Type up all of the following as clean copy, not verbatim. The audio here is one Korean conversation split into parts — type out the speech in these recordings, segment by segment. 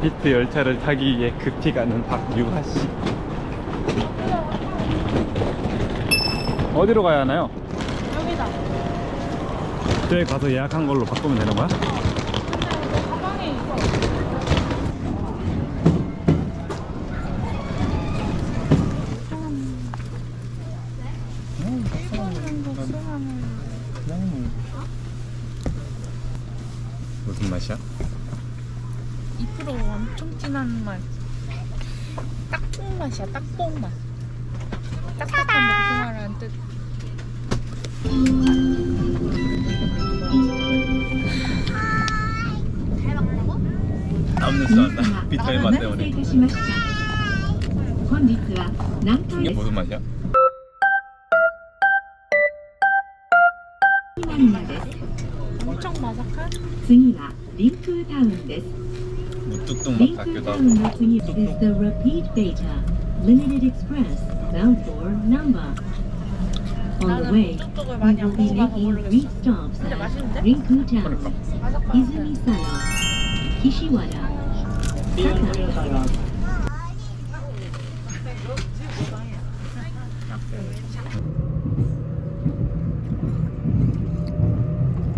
라피드 열차를 타기 위해 급히 가는 박유하씨. 어디로 가야 하나요? 여기다. 저기 가서 예약한 걸로 바꾸면 되는 거야? 가방에 있어. 무슨 맛이야? 2% 엄청 진한 맛. 딱뽕 맛이야, 딱뽕 맛. 딱딱한 복숭아라는 뜻. 남는 수 비타민 맛 때문에. 이게 무슨 맛이야? 엄청 바삭한? 무뚝뚝 맛 같기도 하고. is the repeat beta limited express bound for Namba. On the 나는 way, 무뚝뚝을 we 많이 안 will be 먹어봐서 making 모르겠어. 3 stops 근데 at 맛있는데? Rinku Town, 바삭바삭해. Izumisano, Kishiwada, Saka.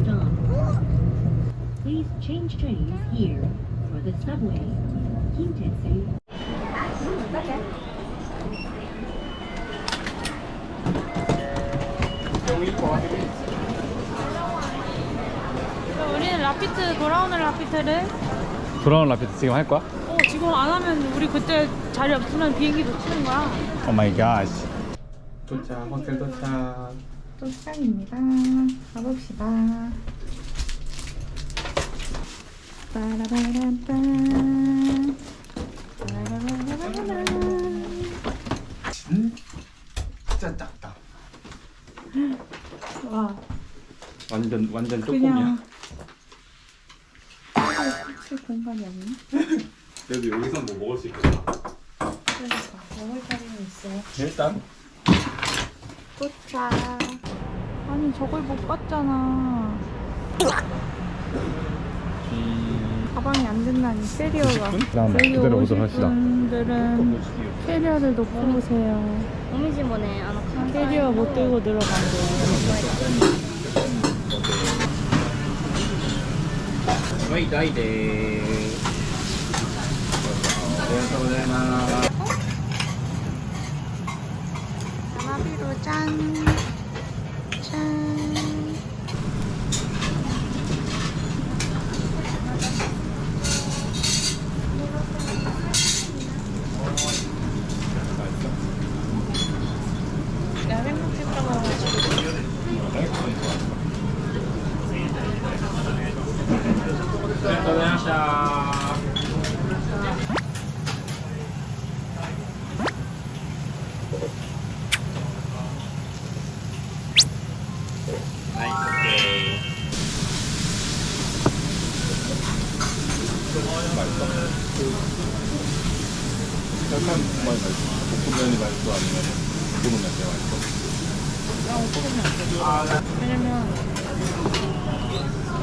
Stop. Please change trains here for the subway, Kintetsu. 우리는 라피트, 돌아오는 라피트를 브라운 라피드 지금 할 거야? 지금 안 하면 우리 그때 자리 없으면 비행기 놓치는 거야. 오 마이 갓. 도착, 호텔 도착. 도착입니다. 가봅시다. 빠라바라빠. 빠라바라바라. 진짜 작다. 와, 완전 그냥 칠 공간이 없네. 그래도 여기서 뭐 먹을 수 있겠다. 그래서 먹을 자리는 있어요. 일단 도착. 아니 저걸 못 봤잖아. 가방이 안 된다니 캐리어가. 그다음 여기 그대로 오실 오도록 합시다. 분들은 캐리어를 놓고 오세요. 캐리어 못 들고 들어간대요. はい大でーす。ありがとうございます。 나비로 짠. 짠. 내가 행복했던 거 약간 많이 맛있어. 볶음면이 맛있어 아니면 볶음면 자체가 맛있어? 왜냐면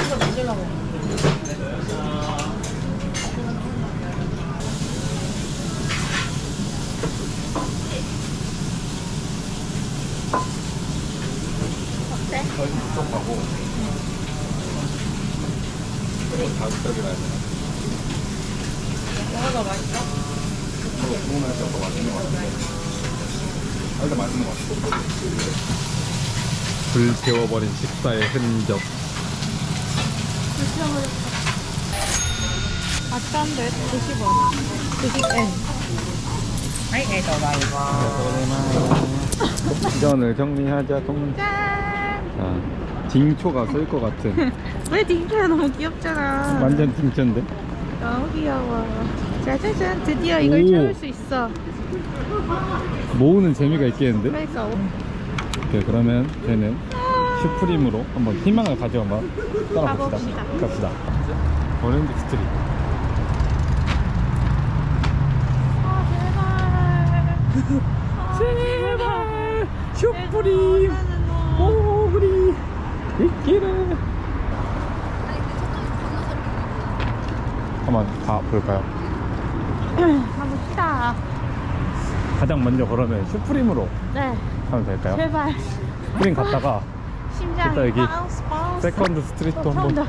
이거 믿으려고. 어때? 거의 부족하고 그리고 자극적이라 해야 되나? 뭐가 더 맛있어? 좋은 날씨가 더 맛있는 것 같은데. 일단 맛있는 것 같아. 불 태워버린 식사의 흔적. 아짠데 90원. 90엔. 시간을 정리하자. 짠! 자, 딩초가 쏠 것 같은. 왜 딩크야 너무 귀엽잖아. 완전 딩초인데? 너무 귀여워. 짜자잔 드디어 이걸 오. 채울 수 있어. 모으는 재미가 있겠는데? 그러니까 오케이, 그러면 걔는 슈프림으로 한번 희망을 가지고 한번 따라봅시다. 갑시다. 오렌지 스트릿. 제발 슈프림 오브리 있기를. 한번 가 볼까요? 가봅시다. 가장 먼저 그러면 슈프림으로 네, 가면 될까요? 제발. 슈프림 갔다가 심장이 이따 여기 바운스 바운스. 세컨드 스트리트 처음다.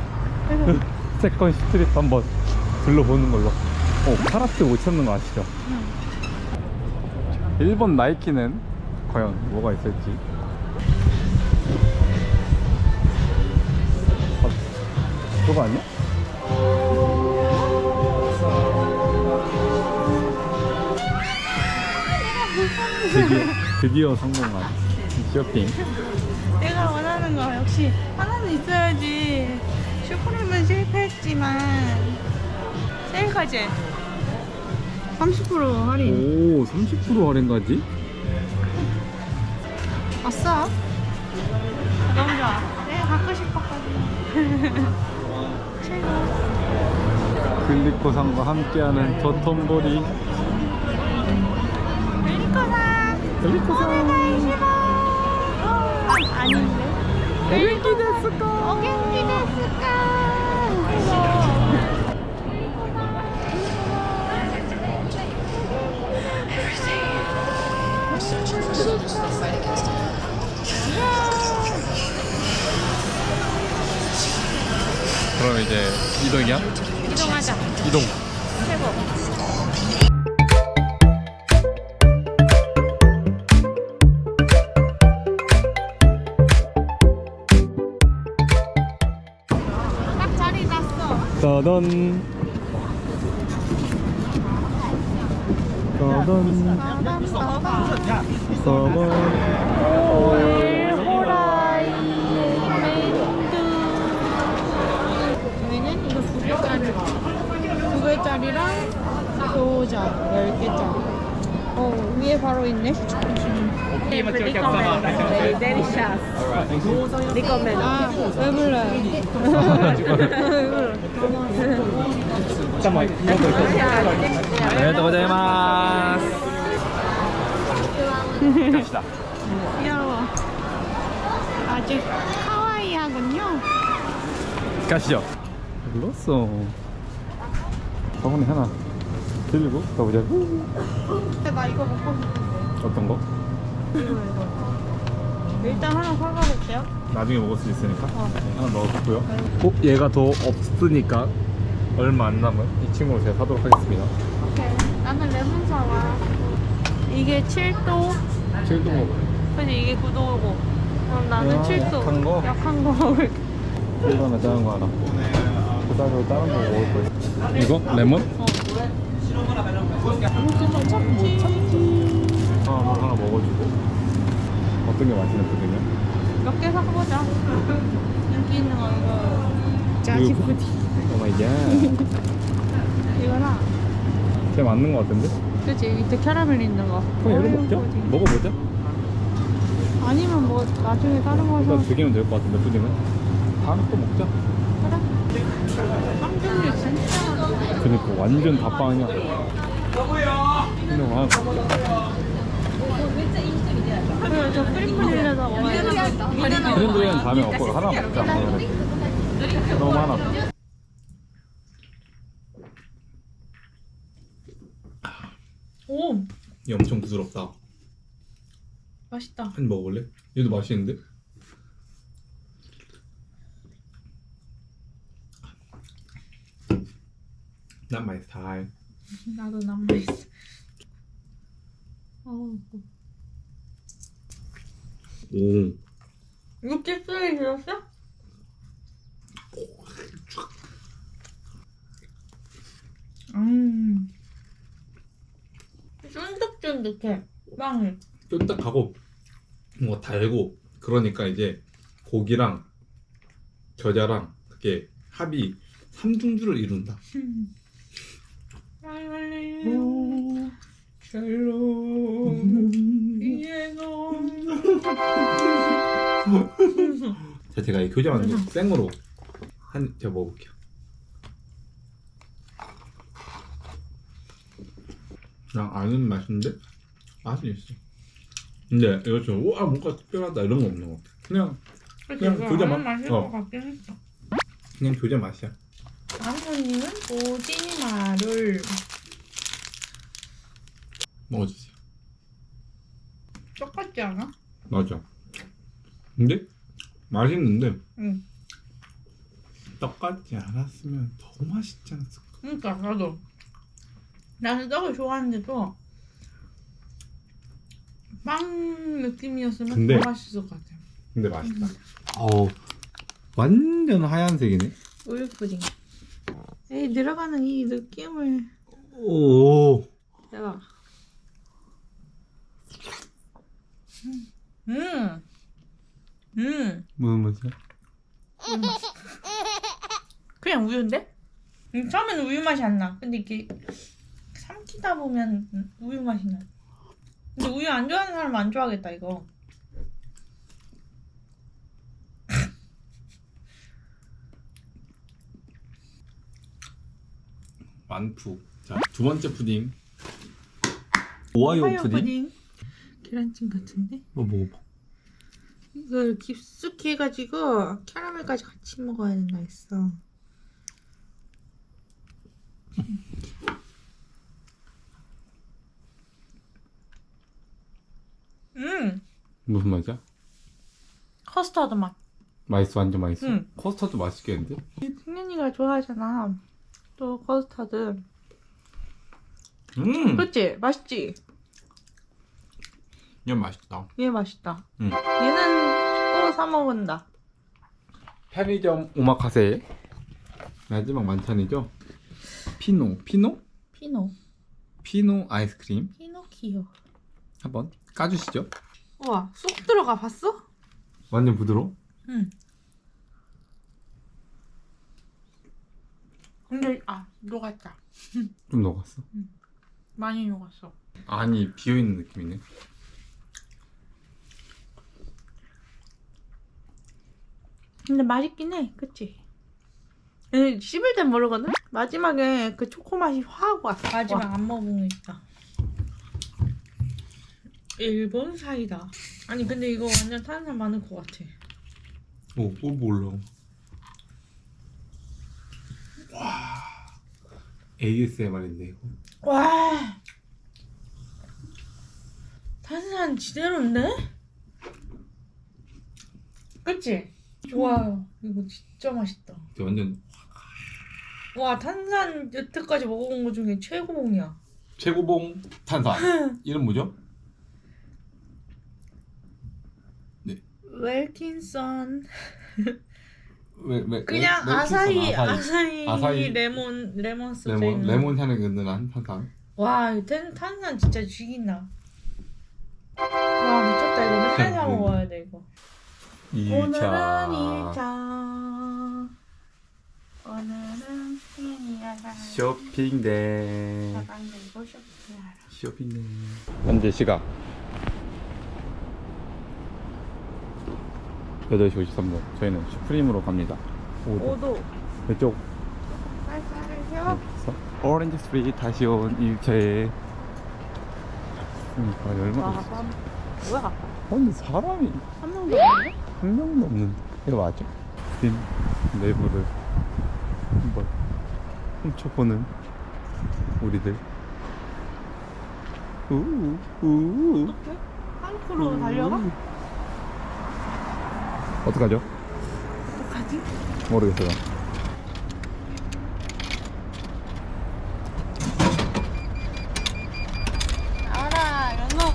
한번 세컨드 스트리트 한번 둘러보는 걸로. 카라트 못 찾는 거 아시죠? 일본 나이키는 과연 뭐가 있을지. 그거 아니야? 드디어 성공한 쇼핑. 내가 원하는 거 역시 하나는 있어야지. 슈프림은 실패했지만 세일까지 30% 할인. 오, 30% 할인까지? 왔어? 너무 좋아. 내가 갖고 싶었거든. 최고. 글리코상과 함께하는 도톤보리. 글리코상. 아닌데? 오겐키 데스까? 오겐키 데스까? 그럼 이제 이동이야? 이동하자. 이동. 최고. 딱 자리 났어. 따단. 따단. 따단. 저희는 이거 2개짜리 2개짜리랑 교자 10개짜리. 위에 바로 있네. 왜 불러요? 잠깐만. 안녕하세요. 고자이마스. 갑시다. 귀여워. 아주 카와이하군요. 가시죠. 불렀어. 저번에 하나 들고 가보자. 나 이거 먹고 싶어. 어떤 거? 일단 하나 사가볼게요. 나중에 먹을 수 있으니까. 네, 하나 넣어두고요. 얘가 더 없으니까 얼마 안 남은 이 친구를 제가 사도록 하겠습니다. 오케이. 나는 레몬 사와. 이게 7도. 7도 먹어. 근데 이게 9도고. 그럼 나는 아, 7도. 약한 거? 약한 거 먹을게. 이거 하나 작은 거 하나. 그 다음에 다른 거 먹을 거야. 이거? 레몬? 하나 먹어주고. 어떤 게 맛있는 푸딩이야? 몇 개 사보자. 인기 있는 거 이거. 자지 이거? 푸딩. 오 마이 갓. 이거랑. 쟤 맞는 거 같은데? 그치 밑에 캐러멜 있는 거. 그럼 얘로 먹자. 푸딩. 먹어보자. 아니면 뭐 나중에 다른 거 일단 사서. 2개면 될 것 같은데 푸딩은? 다음에 또 먹자. 그래. 빵 종류 진짜 많아. 그니까 완전 다빵이야. 근데 와. 그래 저 프리프릴에다 먹어야 돼. 크림브레는 다음에 먹고 하나 먹자. 너무 많아. 오 얘 엄청 부드럽다. 맛있다. 한 입 먹어볼래? 얘도 맛있는데? Not my style. 나도 남아있어. 어우. 오. 이거 찝소리 들었어? 쫀득쫀득해 빵이. 쫀득하고 뭐 달고 그러니까 이제 고기랑 겨자랑 그게 합이 삼중주를 이룬다. 자, 제가 이 교자 만두 생으로 제가 먹어볼게요. 그냥 아는 맛인데 맛은 있어. 근데 이거 좀 우와 뭔가 특별하다 이런 거 없는 것 같아. 그냥 교자 맛. 맛일 것 같긴 했어. 그냥 교자 맛이야. 다음 손님은 오지마를 먹어주세요. 똑같지 않아? 맞아. 근데 맛있는데 응. 떡같지 않았으면 더 맛있지 않았을까? 그러니까 나도. 나는 떡을 좋아하는데도 빵 느낌이었으면 근데- 더 맛있을 것 같아. 근데 맛있다. 완전 하얀색이네. 우유 푸딩. 에이 들어가는 이 느낌을 오. 내가. 음. 무슨 맛이야? 그냥 우유인데? 처음에는 우유 맛이 안 나. 근데 이게 삼키다 보면 우유 맛이 나. 근데 우유 안 좋아하는 사람은 안 좋아하겠다 이거. 만푸. 자, 두 번째 푸딩. 오하이오 푸딩. 계란찜 같은데? 먹어봐. 이걸 깊숙이 해가지고 캐러멜까지 같이 먹어야 된다 했어. 무슨 맛이야? 커스터드 맛. 맛있어, 완전 맛있어. 응. 커스터드 맛있겠는데? 승현이가 좋아하잖아. 또 커스터드. 음, 그치? 맛있지? 이건 맛있다. 얘 맛있다. 응. 얘는 또 사 먹은다. 편의점 오마카세 마지막 만찬이죠. 피노 피노 아이스크림 피노키오. 한번 까주시죠. 우와 쏙 들어가 봤어? 완전 부드러워. 응. 근데 녹았다. 좀 녹았어. 많이 녹았어. 아니 비어있는 느낌이네. 근데 맛있긴 해, 그치? 얘 씹을 땐 모르거든? 마지막에 그 초코 맛이 확 와. 마지막 안 먹은 거 있다. 일본 사이다. 아니 근데 이거 완전 탄산 많을 것 같아. 오, 뭘 몰라. 와, ASMR인데 이거. 와, 탄산 지대로인데? 그치? 좋아요. 이거 진짜 맛있다. 이게 완전 와, 탄산 여태까지 먹어본 거 중에 최고봉이야. 최고봉 탄산. 이름 뭐죠? 웰킨선. 왜 그냥 웰킨슨 아사히 아사히. 레몬 소주. 레몬 향이 은은한 탄산. 와, 탄산 진짜 죽인다. 와, 미쳤다. 이거 맨날 사 먹어야 돼 이거. 2차. 오늘은 생일이야. 쇼핑대. 가방도 이거 쇼핑하라. 쇼핑대. 현재 시각 8시 53분. 저희는 슈프림으로 갑니다. 5도. 이쪽 쌀쌀해요. 오렌지 스트리트 다시 온 1차에. 그러니까 얼마나 와, 있어. 뭐야? 근데 사람이 한 명도 없네? 한 명도 없는데. 이거 맞아? 팀 내부를 한번 훔쳐보는 우리들. 우우. 어떡해? 한크로 달려가? 어떡하죠? 어떡하지? 모르겠어요. 나와라, 연어.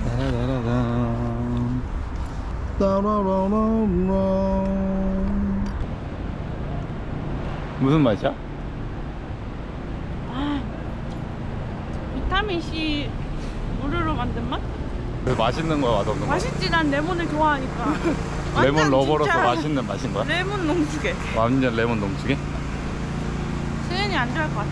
따라라라람. 따라라라람. 무슨 맛이야? 비타민 C 우르르 만든 맛? 왜 맛있는 거야, 맛없는 거야? 맛있지. 난 레몬을 좋아하니까. 레몬 완전 러버로서 진짜 맛있는 맛인 거야? 레몬 농축에. 완전 레몬 넘치게? 수현이 안 좋아할 것 같아.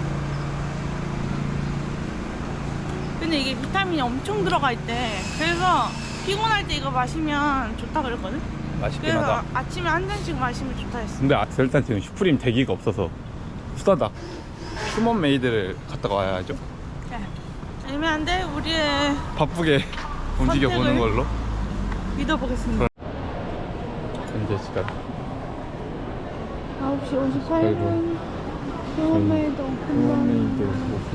근데 이게 비타민이 엄청 들어가 있대. 그래서 피곤할 때 이거 마시면 좋다 그랬거든. 맛있긴 그래서 하다. 아침에 한 잔씩 마시면 좋다 했어. 근데 일단 지금 슈프림 대기가 없어서 수다다. 휴먼 메이드를 갔다가 와야죠. 애매한데 우리의 바쁘게 움직여 보는 선택을 걸로. 믿어보겠습니다. 현재 시간 9시 54분. 홈메이드 홈메이드 고수.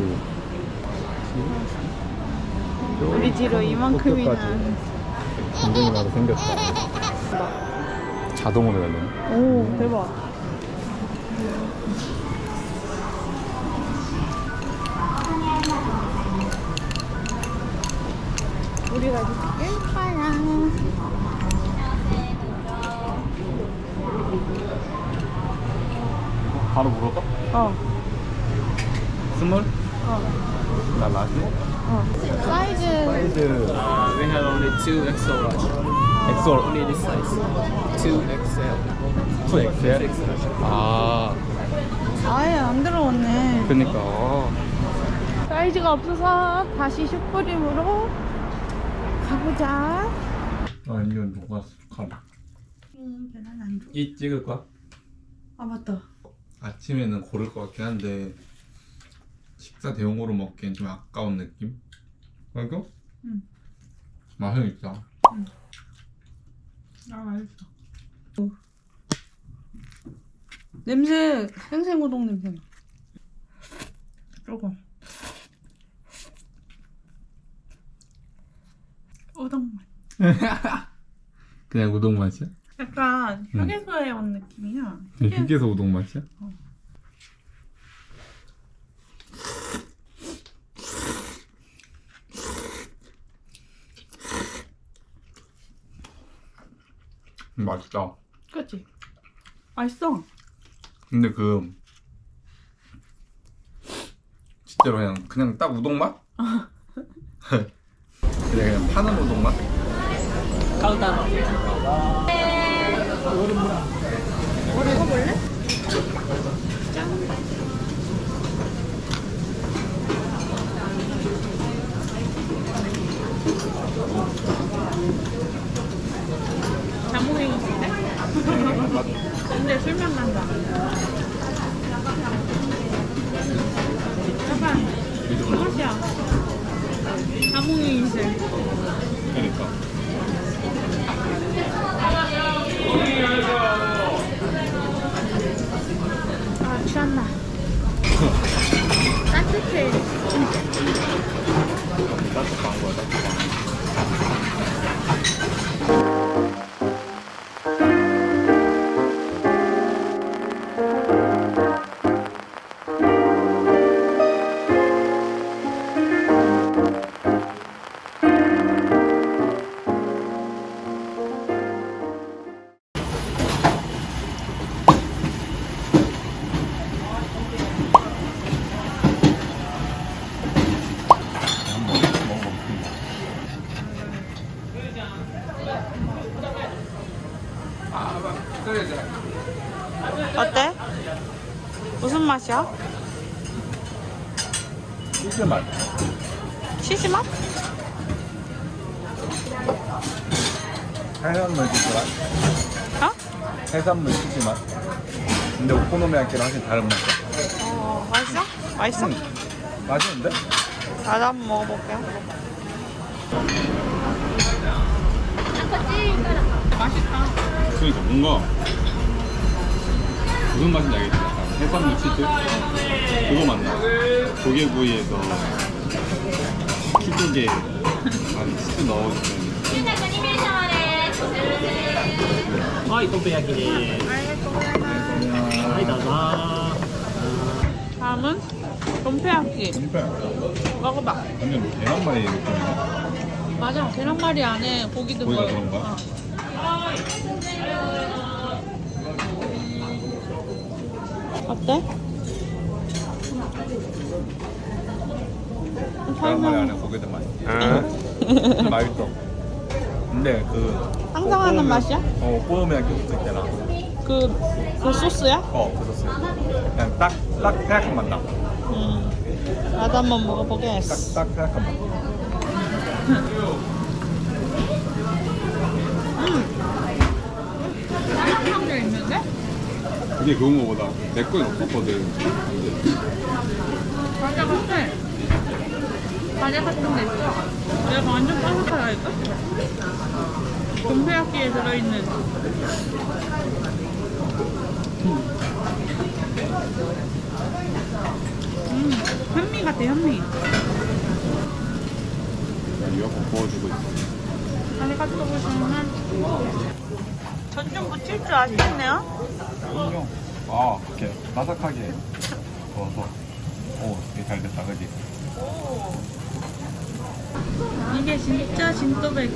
우리 뒤로 이만큼이나. 굉장히 나도 생겼다. 자동으로 열리네. 오 대박. 우리가 이렇게 거야. 바로 물어봐? 스몰? 나 라지? 사이즈 사이즈 We have only 2 XL large. 엑솔 Only this size. 2 XL. 2XL? 아 아예 안 들어왔네. 그니까 사이즈가 없어서 다시 슈프림으로 가보자. 아 이건 누가 가라 계란 안 줘. 이 찍을 거야? 아 맞다. 아침에는 고를 것 같긴 한데 식사 대용으로 먹기엔 좀 아까운 느낌? 그리고? 응. 맛은 있다. 아 맛있어. 냄새 생생우동 냄새 나. 조금. 우동 맛. 그냥 우동 맛이야? 약간 휴게소에 온 느낌이야. 휴게소 우동 맛이야? 맛있다. 그치? 맛있어. 근데 진짜로 그냥 딱 우동 맛? 그냥 파는 우동 맛? 먹어볼래? 자몽이 있는데? 근데 술맛 난다. 약간 맛이야. 자몽이 있을. 그러니까. 아 취한다. 따뜻해. 따뜻한 거야, 따뜻한 거. 어때? 무슨 맛이야? 치즈 맛. 치즈 맛? 해산물 치즈 맛. 어? 해산물 치즈 맛. 근데 오코노미야키랑 훨씬 다른 맛이야. 맛있어? 맛있어? 맛있는데? 나도 한번 먹어볼게요. 맛있다. 그러니까 뭔가 무슨 맛인지 알겠지? 약간 해산물 치즈? 그거 맞나? 조개구이에서 키조개 안에 치즈 넣어주면 はい、トップ焼きです。はい、どうぞ。 다음은 돈페야끼. 먹어봐. 완전 계란말이 느낌이야. 맞아. 계란말이 안에 고기 든 고기가 거. 들어간 거야? 어때? 계란말이 안에 고기 든 맛. 맛있어. 근데 항상 하는 맛이야? 오코노미야키 소스 있잖아. 그 소스야? 그 소스. 그냥 딱 생각한 맛 나. 나도 한번 먹어보겠어. 딱 생각한 맛. 이렇게 게 있는데? 그게 그런 거보다 내 거엔 없었거든. 과자 같아. 과자 같은 게 있어. 내가 완전 바삭하다니까? 돈페야끼에 들어있는. 현미 같아 현미. 이거 구워주고 있어. 아니 같이 보시면 전좀 무칠 줄 아시겠네요? 그럼요. 아, 이렇게 바삭하게 구워서. 오, 되게 잘 됐다, 그지? 이게 진짜 진또배기.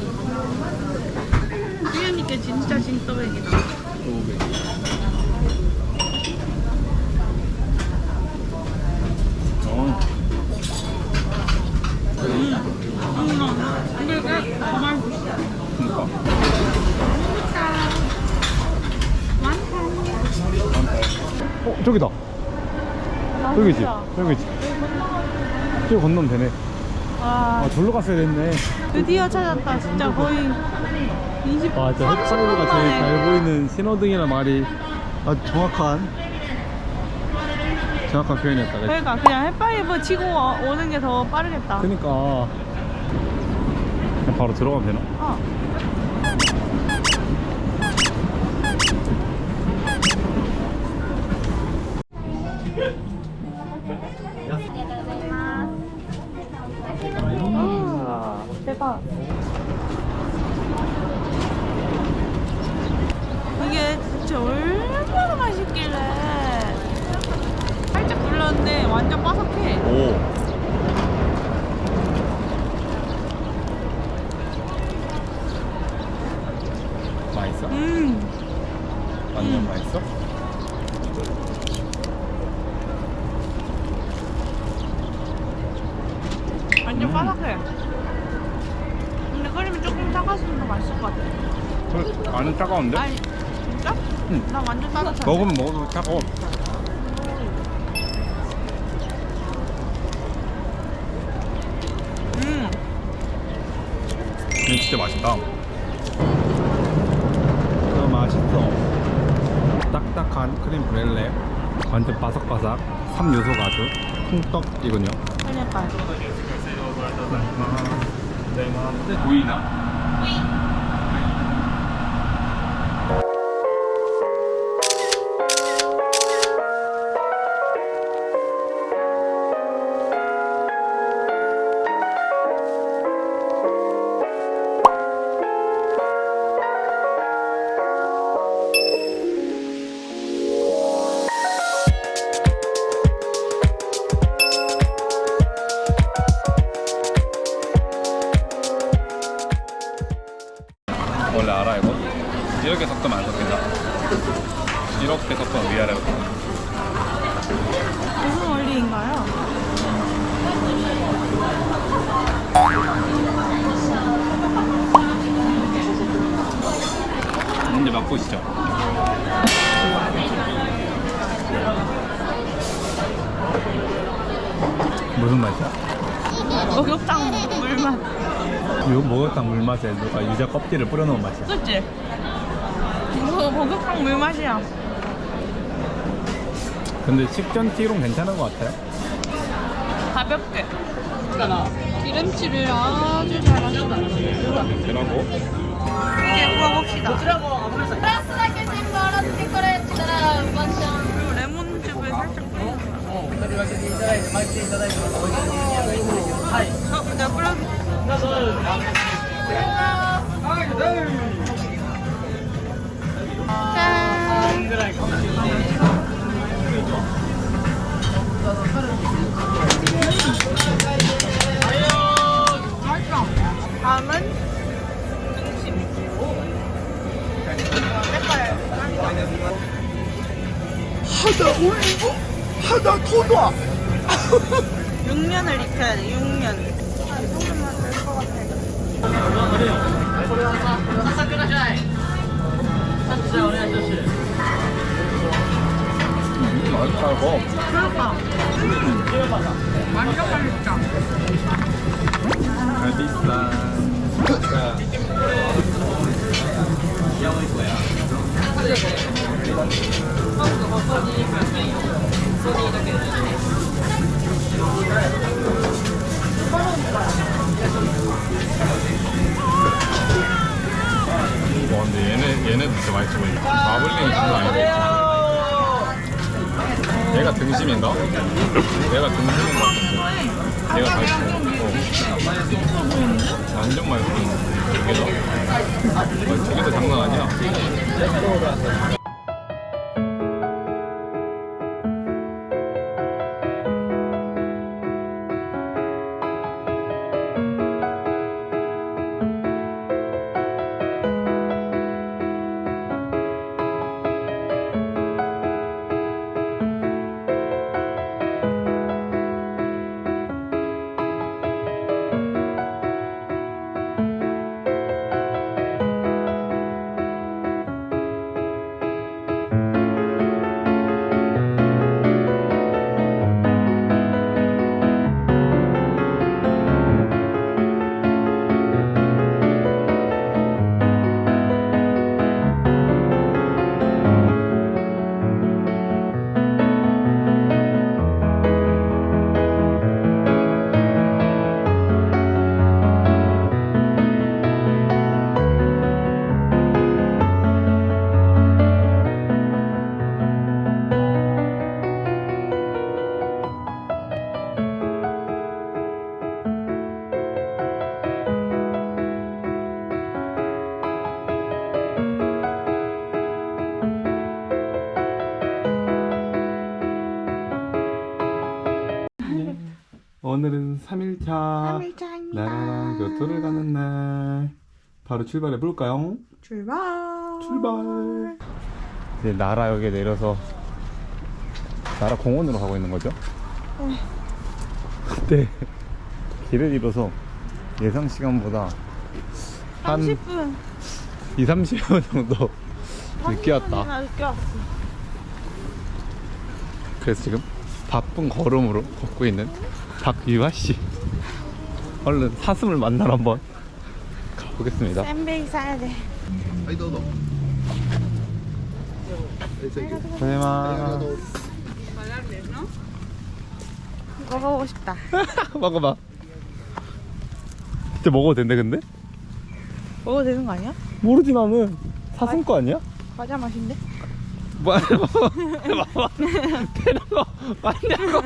찌우니까 진짜 진또배기다. 이게 더 맛있어. 그러니까. 저기다. 여기지. 여기지. 저기 건너면 되네. 와, 아, 절로 갔어야 됐네. 드디어 찾았다. 진짜 거의 20, 아, 저 햇살로가 제일 잘 보이는 신호등이란 말이 아주 정확한 표현이었다. 그치? 그러니까 그냥 햇바이브 치고 오는 게 더 빠르겠다. 그러니까 그냥 바로 들어가면 되나? 어. 대박. 이게 진짜 얼마나 맛있길래. 살짝 불렀는데 완전 바삭해. 오. 맛있어? 완전 맛있어? 완전 바삭해. 근데 끓이면 조금 작았으면 더 맛있을 것 같아. 안은 차가운데? 아니, 진짜? 응. 나 완전 따뜻해. 먹으면 먹어도 차가워. 이거 진짜 맛있다. 맛있어. 딱딱한 크림 브렐레, 완전 바삭바삭, 3요소가 아주 콩떡이군요. 그러니까요. 보이나? 원래 알아 이거? 이렇게 섞으면 안 섞인다. 이렇게 섞으면 위아래로 섞어. 무슨 원리인가요? 이제 맛보시죠. 무슨 맛이야? 목욕탕 물맛. 이거 목욕탕 물맛에 누가 유자 껍질을 뿌려놓은 맛이야. 그치? 이거 목욕탕 물맛이야. 근데 식전 티롱 괜찮은 것 같아요. 가볍게. 기름칠을 아주 잘하시네. 되라고? 이제 구워봅시다. 그리고 레몬즙을 살짝 뿌려. 내가 뿌려줄게. 다음은 등심. 색깔 하다 올리고 하다 더 놔. 6년을 익혀야 돼. 6년. 이 정도만 될 것 같아. 맛있다 이거. 그럴까? 완전 맛있다. 갈비살. 와 근데 얘네 진짜 맛있어 보인다. 마블링이 장난 아니네. 얘가 얘가 등심인가? 얘가 등심인 것 같은데. 얘가 맛있어. 완전 맛있어. 두 개도 장난 아니야. 오늘은 3일차 3일차입니다. 나라랑 교토를 가는 날. 바로 출발해 볼까요? 출발. 이제 나라역에 내려서 나라 공원으로 가고 있는 거죠? 그때 길을 잃어서 예상 시간보다 한 30분 2-30분 정도 늦게 왔다. 늦게 왔어. 그래서 지금 바쁜 걸음으로 걷고 있는 박유아씨. 얼른 사슴을 만나러 한번 가보겠습니다. 샌베이 사야 돼. 고생하. 먹어보고 싶다. 먹어봐. 진짜 먹어도 된대 근데? 먹어도 되는 거 아니야? 모르지 나는. 사슴 거 아니야? 과자 맛인데? 뭐야? 되는 거 맞냐고?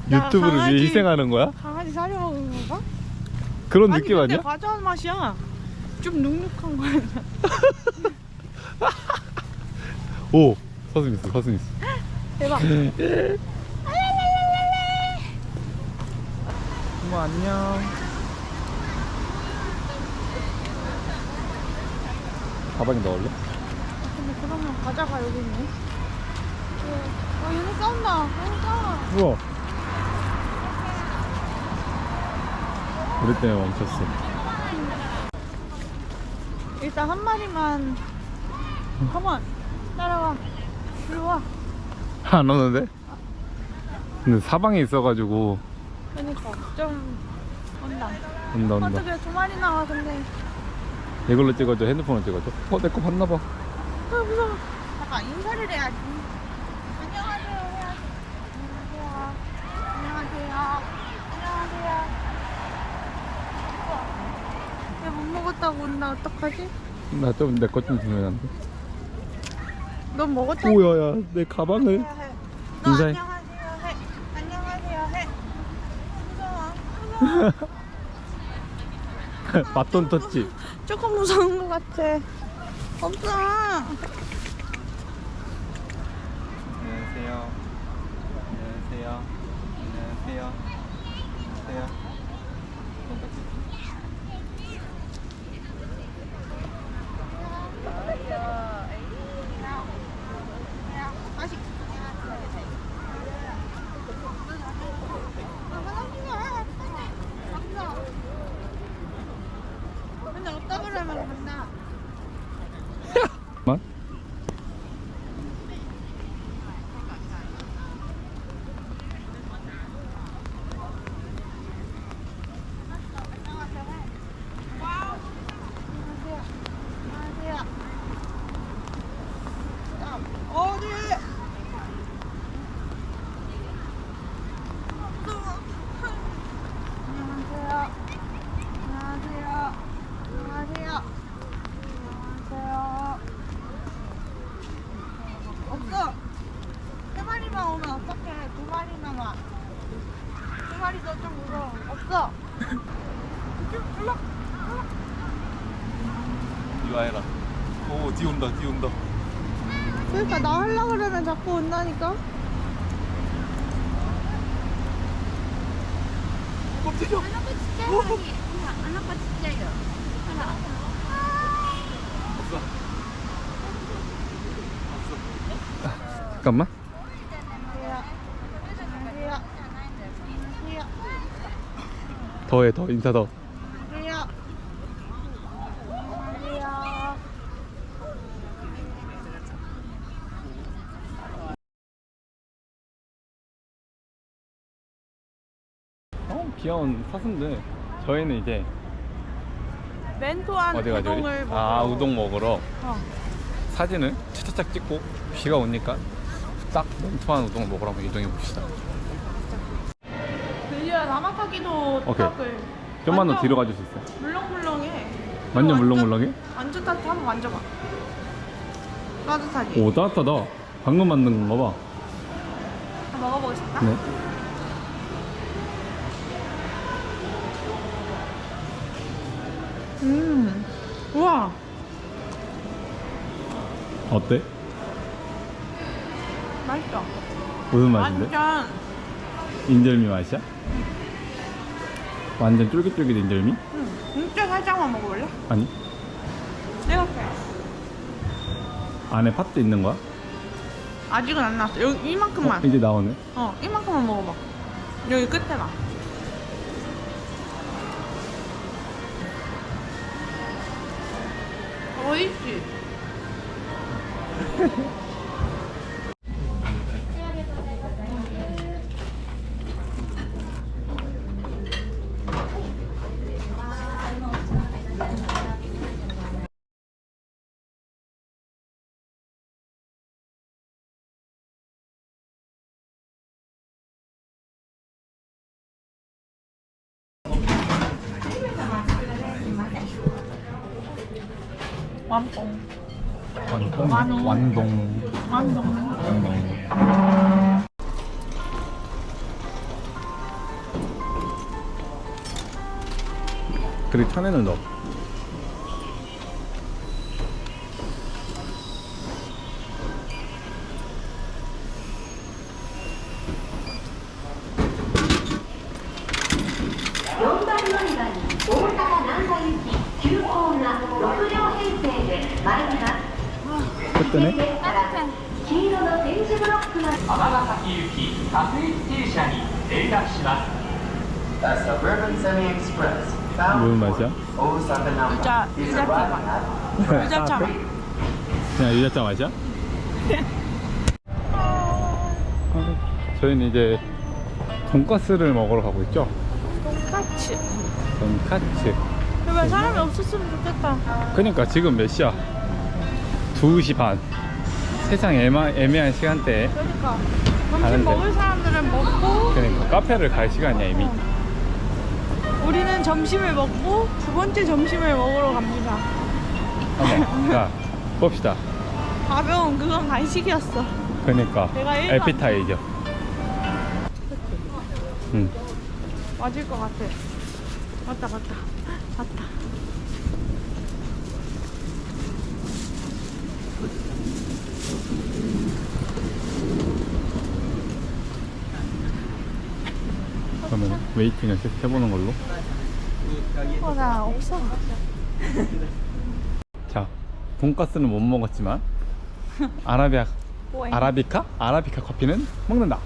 나 유튜브를 위해 강아지- 희생하는 거야? 강아지 사려 먹는 건가? 그런 아니, 느낌 근데 아니야? 과자 맛이야. 좀 눅눅한 거야. 오! 사슴 있어, 사슴 있어. 대박. 어머 안녕. 가방에 넣을래? 근데 그러면 과자가 여기 있네. 얘네 싸운다. 얘네 싸워. 우와. 우리 때문에 멈췄어. 일단 한 마리만. 가만. 따라와. 이리 와. 안 오는데? 근데 사방에 있어가지고. 그러니까 좀 온다. 온다 온다. 어떻게 두 마리 나와 근데. 이걸로 찍어줘. 핸드폰으로 찍어줘. 내 거 봤나봐. 아 무서워. 잠깐 인사를 해야지. 안녕하세요 해야지. 안녕하세요. 안녕하세요. 얘 못 먹었다고 온다. 어떡하지? 나 좀 내 것 좀 주면 안 돼? 넌 먹었잖아. 오야야 내 가방을. 너 인사해. 안녕하세요 해. 안녕하세요 해. 무서워. 맞돈 떴지? 조금 무서운 것 같아. 없어. 안녕하세요. 안녕하세요. 안녕하세요. 안녕하세요. 근데 어디다 그러면 간다. 만? 없어. 이거 해라. 오, 뒤 온다, 뒤 온다. 그러니까 나 하려고 그러면 자꾸 온다니까. 깜짝이야. 잠깐만. 더해, 더 인사 더. 귀여운 사슴들. 저희는 이제 멘토한 어디 가죠? 우동을 먹으러. 아, 우동 먹으러 어. 사진을 차차착 찍고 비가 오니까 딱 멘토한 우동을 먹으러 한번 이동해 봅시다. 들려야 나마타기도 오케이. 탁을 좀만 더 완전 뒤로 가줄 수 있어요? 물렁물렁해. 완전 물렁물렁해? 완전 따뜻해. 한번 만져봐. 따뜻하지? 오, 따뜻하다. 방금 만든 건가 봐. 한번 먹어보겠습니다. 네. 우와. 어때? 맛있어. 무슨 맛인데? 완전 인절미 맛이야? 완전 쫄깃쫄깃 인절미? 진짜 살짝만 먹어볼래? 아니, 이렇게. 안에 팥도 있는 거야? 아직은 안 나왔어. 여기 이만큼만. 이제 나오네. 이만큼만 먹어봐. 여기 끝에만. 어딨지? 완뽕. 완동. 그리고 천에는 넣어. 그때네? 尼崎行き各駅停車に連絡します。The Suburban Semi Express 무슨 bound 맛이야? for Osaka Namba 유자, is 유자차 arriving 맛. at 유자차 맛. 그냥 유자차 맛이야? 저희는 이제 돈가스를 먹으러 가고 있죠? 돈까츠. 돈까츠. 제발 사람이 없었으면 좋겠다. 그러니까 지금 몇 시야? 2시 반. 세상 애매한 시간대에. 그러니까 점심 가는데. 먹을 사람들은 먹고 그러니까 카페를 갈 시간이야 이미. 우리는 점심을 먹고 두 번째 점심을 먹으러 갑니다. 한번 자 봅시다. 가벼운 그건 간식이었어. 그러니까 내가 일도 안 에피타이저. 응. 맞을 것 같아. 맞다. 그러면 웨이팅을 쭉 해보는 걸로. 나 없어. 자, 돈가스는 못 먹었지만 뭐해? 아라비카 커피는 먹는다.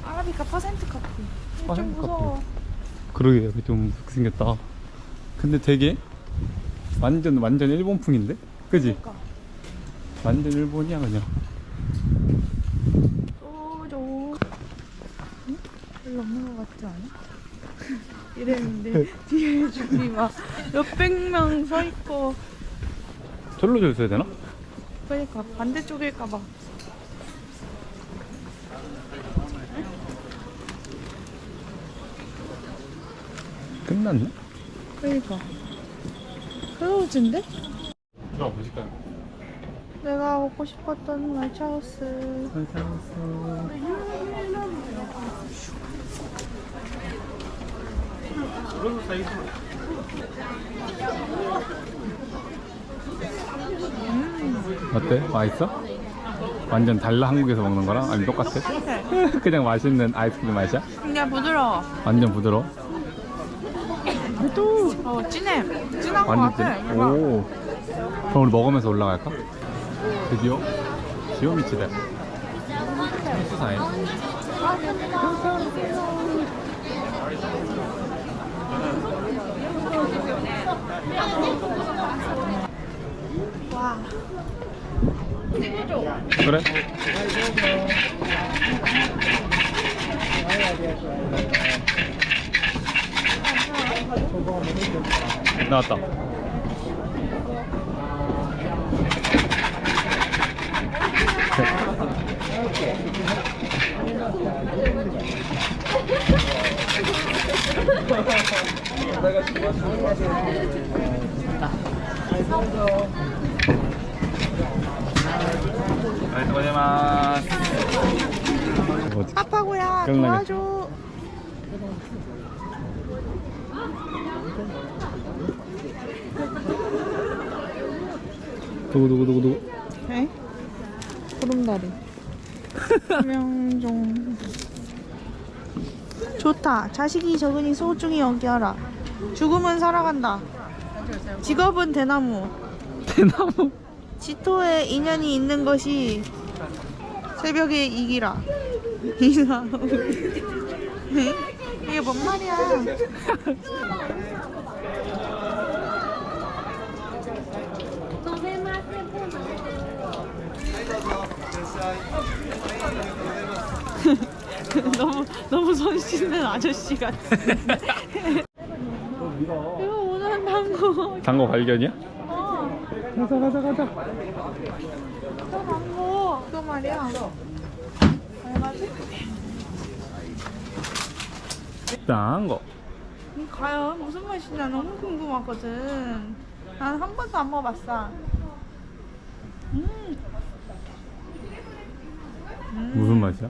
아라비카 퍼센트 커피. 좀 퍼센트 무서워. 그러게 좀 생겼다. 근데 되게 완전 일본풍인데, 그지? 그러니까. 완전 일본이야 그냥. 소주. 응? 별로 없는 것 같지 않아? 이랬는데 뒤에 줄이 막 몇백 명 서 있고. 절로 줄 서야 되나? 그러니까 반대쪽일까봐. 끝났네? 그러니까. 크로즈인데? 들어보실까요? 내가 먹고 싶었던 말차우스. 어때? 맛있어? 완전 달라 한국에서 먹는 거랑? 아니 똑같아? 그냥 맛있는 아이스크림 맛이야? 그냥 부드러워. 완전 부드러워? 진해. 진한 거 완전 같아. 진해? 오. 그럼 우리 먹으면서 올라갈까? 드디어 시오미치다. 수사에. 와. 그래? 나왔다. 아빠고야 끝나게. 도와줘. 누구? 에? 구름다리. 명종. 좋다. 자식이 적으니 소중히 여겨라. 죽음은 살아간다. 직업은 대나무. 대나무. 지토에 인연이 있는 것이 새벽에 이기라. 이사. 이게 뭔 말이야? 너무 손 씻는 아저씨 같아. 이거 오늘 한다고. 단거 발견이야? 가자. 저 광고 그거 말이야. 얼마지? 단거. 과연 무슨 맛이냐 너무 궁금하거든. 난 한 번도 안 먹어봤어. 무슨 맛이야?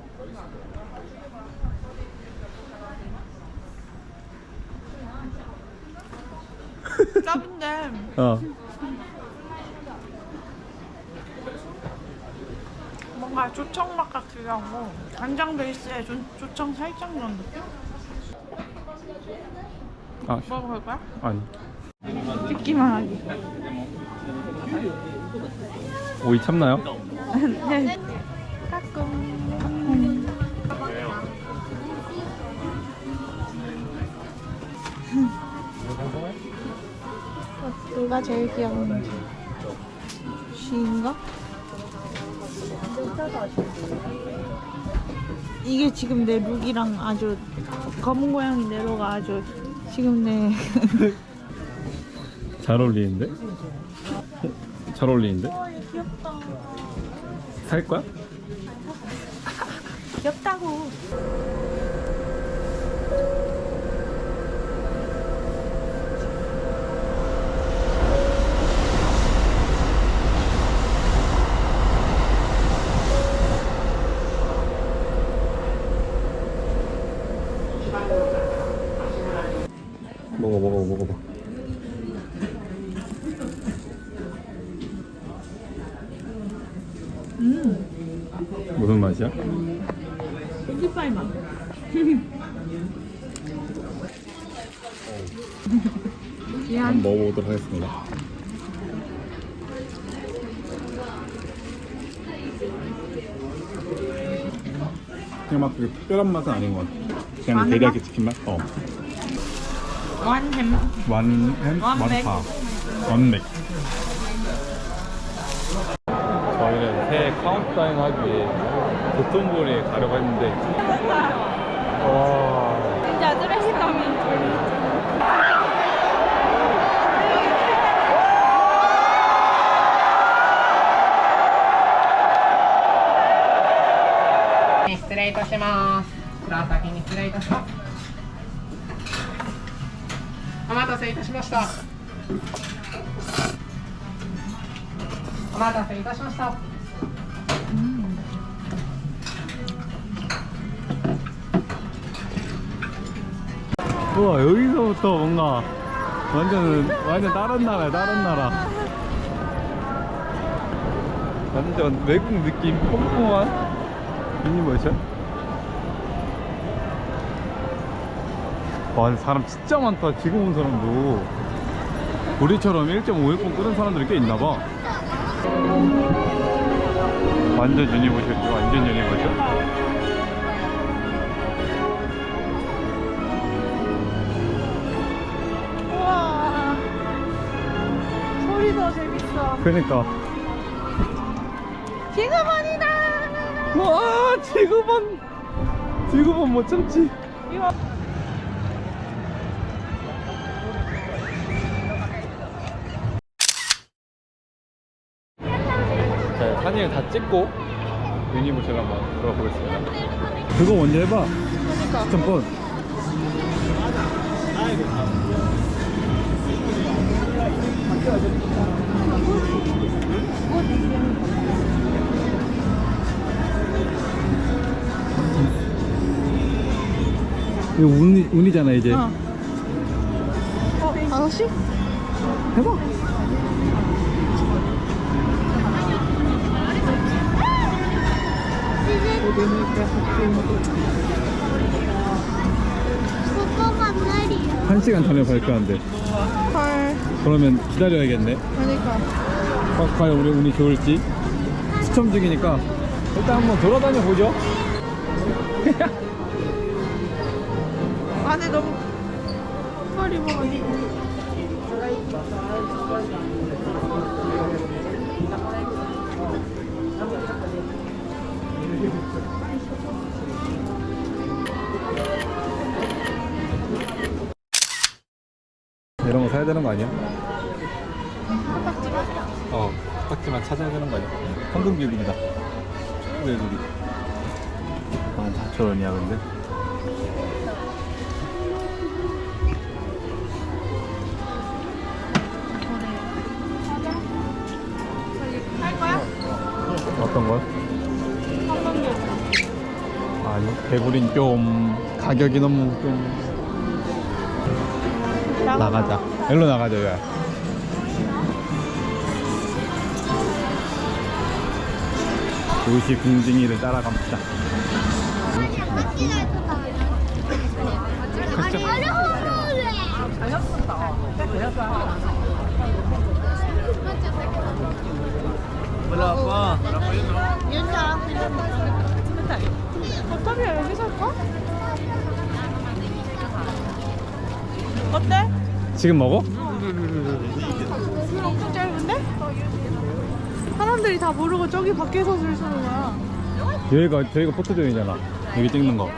짭인데 어. 뭔가 조청 맛 같기도 하고 간장 베이스에 조청 살짝 넣은 느낌? 아, 먹어볼 거야? 아니. 듣기만 하기. 오이 참나요? 네. 까꿍. 누가 제일 귀여운지. 쉬인가? 이게 지금 내 룩이랑 아주 검은 고양이 네로가 아주 지금 내 잘 어울리는데? 잘 어울리는데? 귀엽다. 살 거야? 귀엽다고. 먹어봐. 무슨 맛이야? 고기파이 맛. 한번 먹어보도록 하겠습니다. 그냥 막 그렇게 특별한 맛은 아닌 것 같아. 그냥 마늘 데리야끼 맛? 치킨 맛? 어. 완햄. 완햄? 완맥. 완파. 완맥. 저희는 새해 카운트다운 하기 위해 도톤보리에 가려고 했는데 와. 진짜 쓰레기감이.失礼いたします。倉先に失礼いたします。お待たせいたしました。お待たせいたしました。 야 우와, 여기서부터 뭔가 완전 다른 나라야, 다른 나라. 완전 외국 느낌 뽕뽕한 유니버셜. 와, 사람 진짜 많다. 지금 온 사람도 우리처럼 1.5일권 끄는 사람들이 꽤 있나봐. 완전 유니버셜이죠. 완전 유니버셜. 우와. 소리 더 재밌어. 그러니까. 지금원이다. 와, 지금은 못 참지. 이거. 자, 사진을 다 찍고 유니버셜 한번 들어보겠습니다. 그거 먼저 해봐. 그러니까. 추천권. 이거 운이잖아 이제. 어. 5시? 해봐. 오빠가 말이야. 1시간 전에 발표한대. 헐. 그러면 기다려야겠네. 그러니까. 과연 우리 운이 좋을지. 추첨 중이니까 일단 한번 돌아다녀 보죠. 안에 너무 털이 먹어가지고. 이런 거 사야 되는 거 아니야? 딱지만 찾아야 되는 거 아니야? 황금유빈이다. 외국이 14,000원이야 근데. 할 거야? 어떤 거야? 아니, 배부린 좀 가격이 너무 좀 나가자. 일로 나가자. 야. 도시 궁징이를 따라갑시다. 어차피 여기서 할까? 어때? 지금 먹어? 줄 엄청 짧은데? 사람들이 다 모르고 저기 밖에서 줄 서는 거야. 저희가 포토존이잖아. 여기 찍는 거.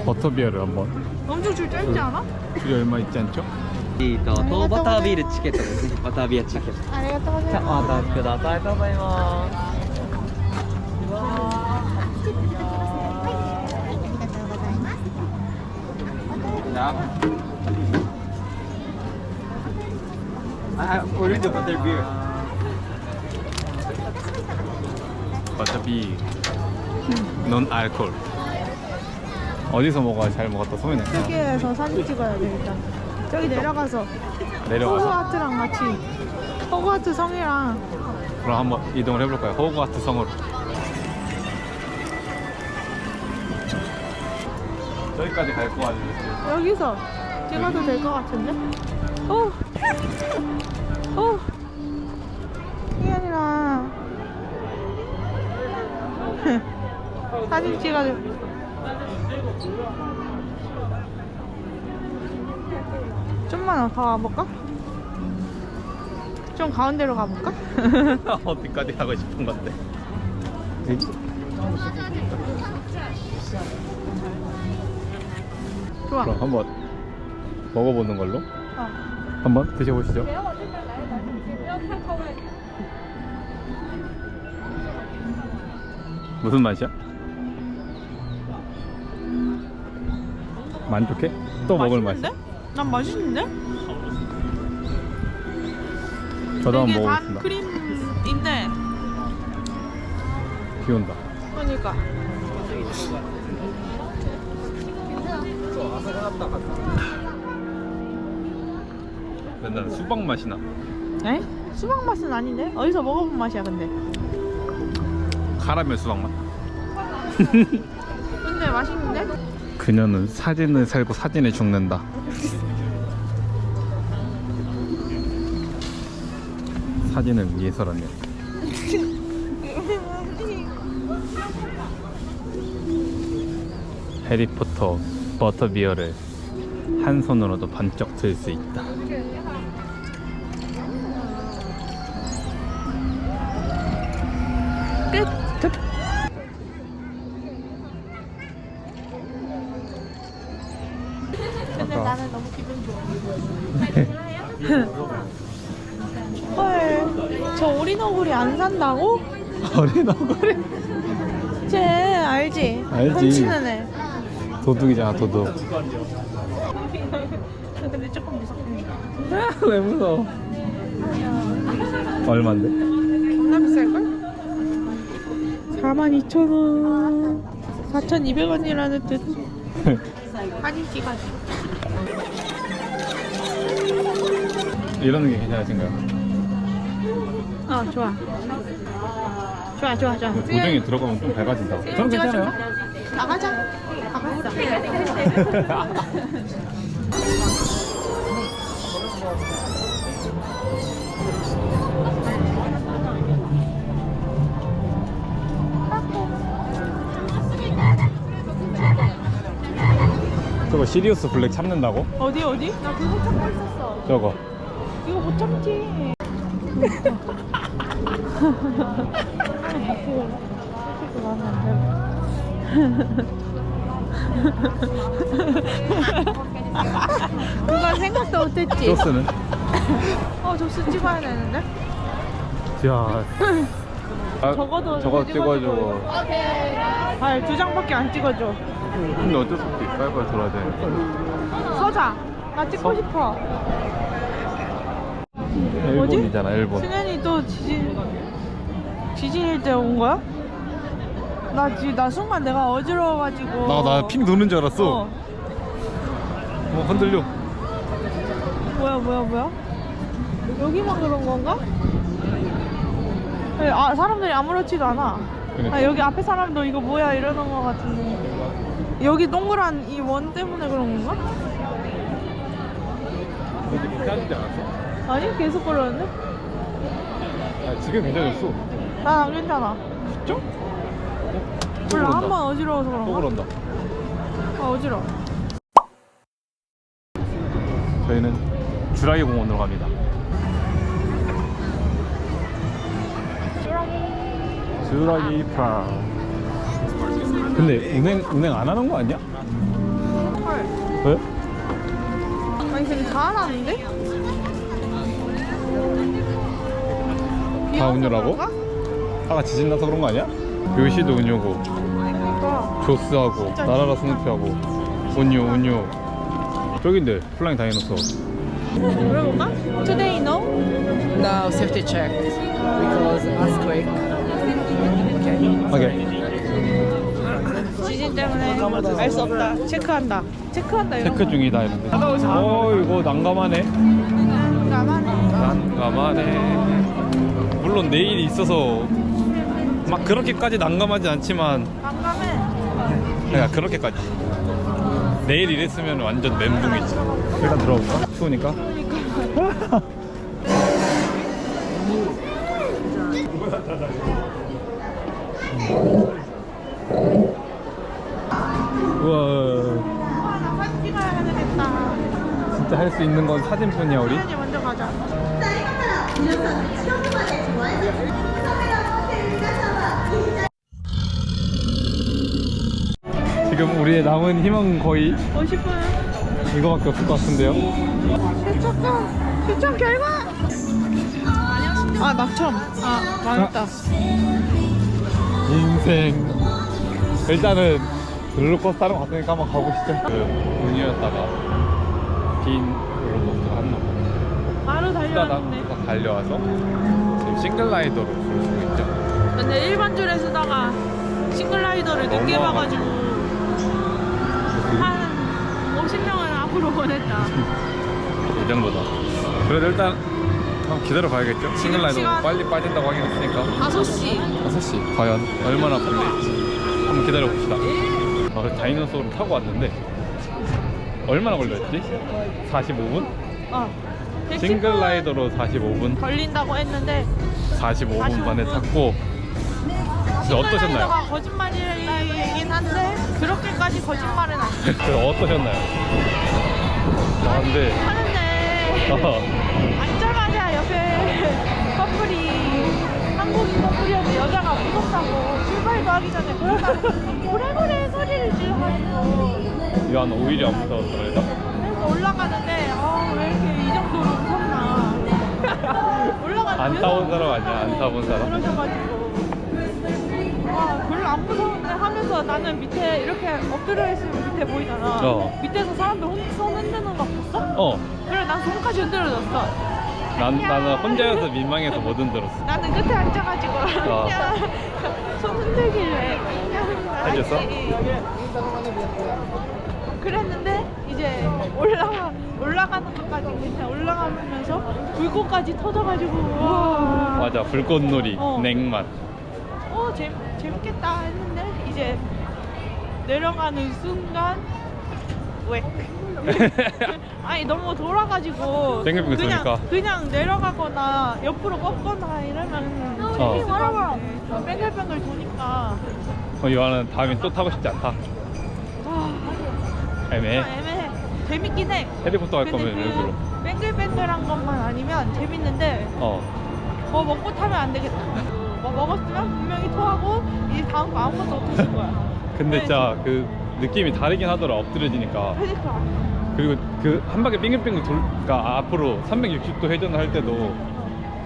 버터비어를 한번. 엄청 줄 짧지 않아? 줄이 얼마 있지 않죠? とバタービールチケットですね。バタービールチケット。ありがとうございじゃあおま渡しください。ありがとうございます。 order the butter beer. 버터비 non 알콜. 어디서 먹어야 잘 먹었다 소문이 수. 났어. 여기에서 사진 찍어야 돼 일단. 저기 내려가서 내려가서 호그와트랑 같이 호그와트 성이랑 그럼 한번 이동을 해볼까요? 호그와트 성으로. 저기까지 갈 거 같은데. 여기서 찍어도 될 것 같은데? 오! 오! 이게 아니라 사진 찍어줘. 좀만 더 가볼까? 좀 가운데로 가볼까? 어디까지 가고 싶은 건데? 좋아. 그럼 한번 먹어보는 걸로 어. 한번 드셔보시죠. 무슨 맛이야? 만족해? 또 먹을 맛이야? 맛있는데? 난 맛있는데? 저도 한번 이게 단 먹어보겠습니다. 크림인데 비 온다. 그러니까 맨날 수박 맛이 나. 에? 수박 맛은 아닌데? 어디서 먹어본 맛이야 근데. 카라멜 수박 맛. 근데 맛있는데? 그녀는 사진을 살고 사진에 죽는다. 사진을 위해서라면. 해리포터 버터비어를 한 손으로도 번쩍 들 수 있다. 끝. 근데 나는 너무 기분 좋아. 헐, 저 오리너구리 안 산다고? 어린 얼굴이 쟤 알지? 알지. 훔치는 애. 도둑이잖아, 도둑. 근데 조금 무섭긴 해. 왜 무서워? 얼만데? 겁나 비쌀걸? 42,000원 4,200원이라는 뜻. 사진 찍어줘. 이러는 게 괜찮으신가요? 좋아. 좋아. 고정에 들어가면 좀 밝아진다고. 저는 괜찮아요. 나가자. 가봤어. 저거 시리우스 블랙 참는다고? 어디? 나 그거 찾고 있었어. 저거. 이거 못 참지. 그건 생각도 못했지. 소스는? 조스 찍어야 되는데. 야. 적어도 저거 이렇게 찍어주고. 발 2장밖에 안 찍어줘. 근데 어쩔 수 없지. 빨리빨리 돌아야 돼. 서자. 나 찍고 싶어. 일본이잖아, 일본. 승현이 또 지진일 때 온 거야? 나 순간 내가 어지러워가지고. 나 핑 도는 줄 알았어. 어. 흔들려. 뭐야? 여기만 그런 건가? 사람들이 아무렇지도 않아. 그러니까. 여기 앞에 사람도 이거 뭐야 이러는 거 같은데. 여기 동그란 이 원 때문에 그런 건가? 괜찮지 않았어? 아니 계속 그러는데? 지금 괜찮았어. 난 안 괜찮아. 진짜? 몰라 한 번 어지러워서 또 그런가? 그런다. 어지러워. 저희는 주라기 공원으로 갑니다. 주라기 파. 근데 운행 안 하는 거 아니야? 헐. 왜? 아니 근데 다 안 하는데? 다 운유라고? 그런가? 하가 지진 나서 그런 거 아니야? 요시도 운유고, 그러니까. 조스하고, 진짜 나라라 진짜. 스누피하고, 운유. 저긴데 플라잉 다이노소. 물어볼까? Today no? No, safety check. Because earthquake. 오케이. 지진 때문에 알 수 없다. 체크한다 이런 체크 중이다 이런데. 이거 난감하네. 난감하네. 물론 내일이 있어서 막 그렇게까지 난감하지 않지만, 난감해. 그러니까 그렇게까지. 내일 이랬으면 완전 멘붕이지. 일단 들어볼까? 추우니까. 우와, 나 사진 찍어야 되겠다. 진짜 할 수 있는 건 사진뿐이야 우리. 승현이 먼저 가자. 지금 우리의 남은 희망은 거의 50분. 이거밖에 없을 것 같은데요. 추천 결과. 낙첨. 망했다. 인생. 일단은 롤러코스터 타러 갔으니까 한번 가보시죠. 운이었다가 빈 롤러코스터 한 번 바로 달려왔네. 따당 달려와서 지금 싱글라이더로 볼 수 있죠. 근데 일반 줄에 쓰다가 싱글라이더를 늦게 너무 봐가지고 한 50명은 앞으로 보냈다. 이 정도다. 그래도 일단 한번 기다려 봐야겠죠? 싱글라이더 시간- 빨리 빠진다고 하긴 했으니까 5시. 6시 과연 얼마나 걸릴지 한번 기다려 봅시다. 다이너소를 타고 왔는데 얼마나 걸렸지? 45분? 싱글라이더로 45분? 걸린다고 했는데 45분 만에 탔고 어떠셨나요? 싱글라이더가 거짓말이긴 한데 그렇게까지 거짓말은 아니에요. 그래서 어떠셨나요? 근데 하는데 앉자마자 옆에 커플이 한국인 커플이었는데 여자가 무섭다고 출발도 하기 전에 고래고래 소리를 질러가지고 이한 오히려 안 무서웠어 그래서? 그래서 올라가는데 왜 이렇게 이 정도로 무섭나 올라가는데 안 타본 사람 아니야? 안 타본 사람? 그러셔가지고 별로 안 무서운데 하면서 나는 밑에 이렇게 엎드려 있으면 밑에 보이잖아. 밑에서 사람들 손 흔드는 거 봤어? 그래 난 손까지 흔들어졌어. 나는 혼자여서 민망해서 못 흔들었어. 나는 끝에 앉아가지고 그냥 손 흔들길래 그냥 해줬어? 그랬는데 이제 올라가는 것까지 그냥 올라가면서 불꽃까지 터져가지고 와. 맞아, 불꽃놀이 냉맛. 재밌겠다 했는데 이제 내려가는 순간 왜? 아니 너무 돌아가지고 땡글땡글 도니까. 그냥 내려가거나 옆으로 꺾거나 이러면 재밌을 것 같아. 뱅글뱅글 도니까 이와는 다음에 또 타고 싶지 않다. 애매해. 애매해. 재밌긴 해. 해리포터 갈 거면 근데 여기로. 뱅글뱅글한 것만 아니면 재밌는데 뭐 먹고 타면 안 되겠다. 뭐 먹었으면 분명히 토하고 이제 다음 거 아무것도 못하실 거야. 근데 진짜 그 느낌이 다르긴 하더라. 엎드려지니까. 그러니까 그리고 그 한 바퀴 빙글빙글 그러니까 앞으로 360도 회전을 할 때도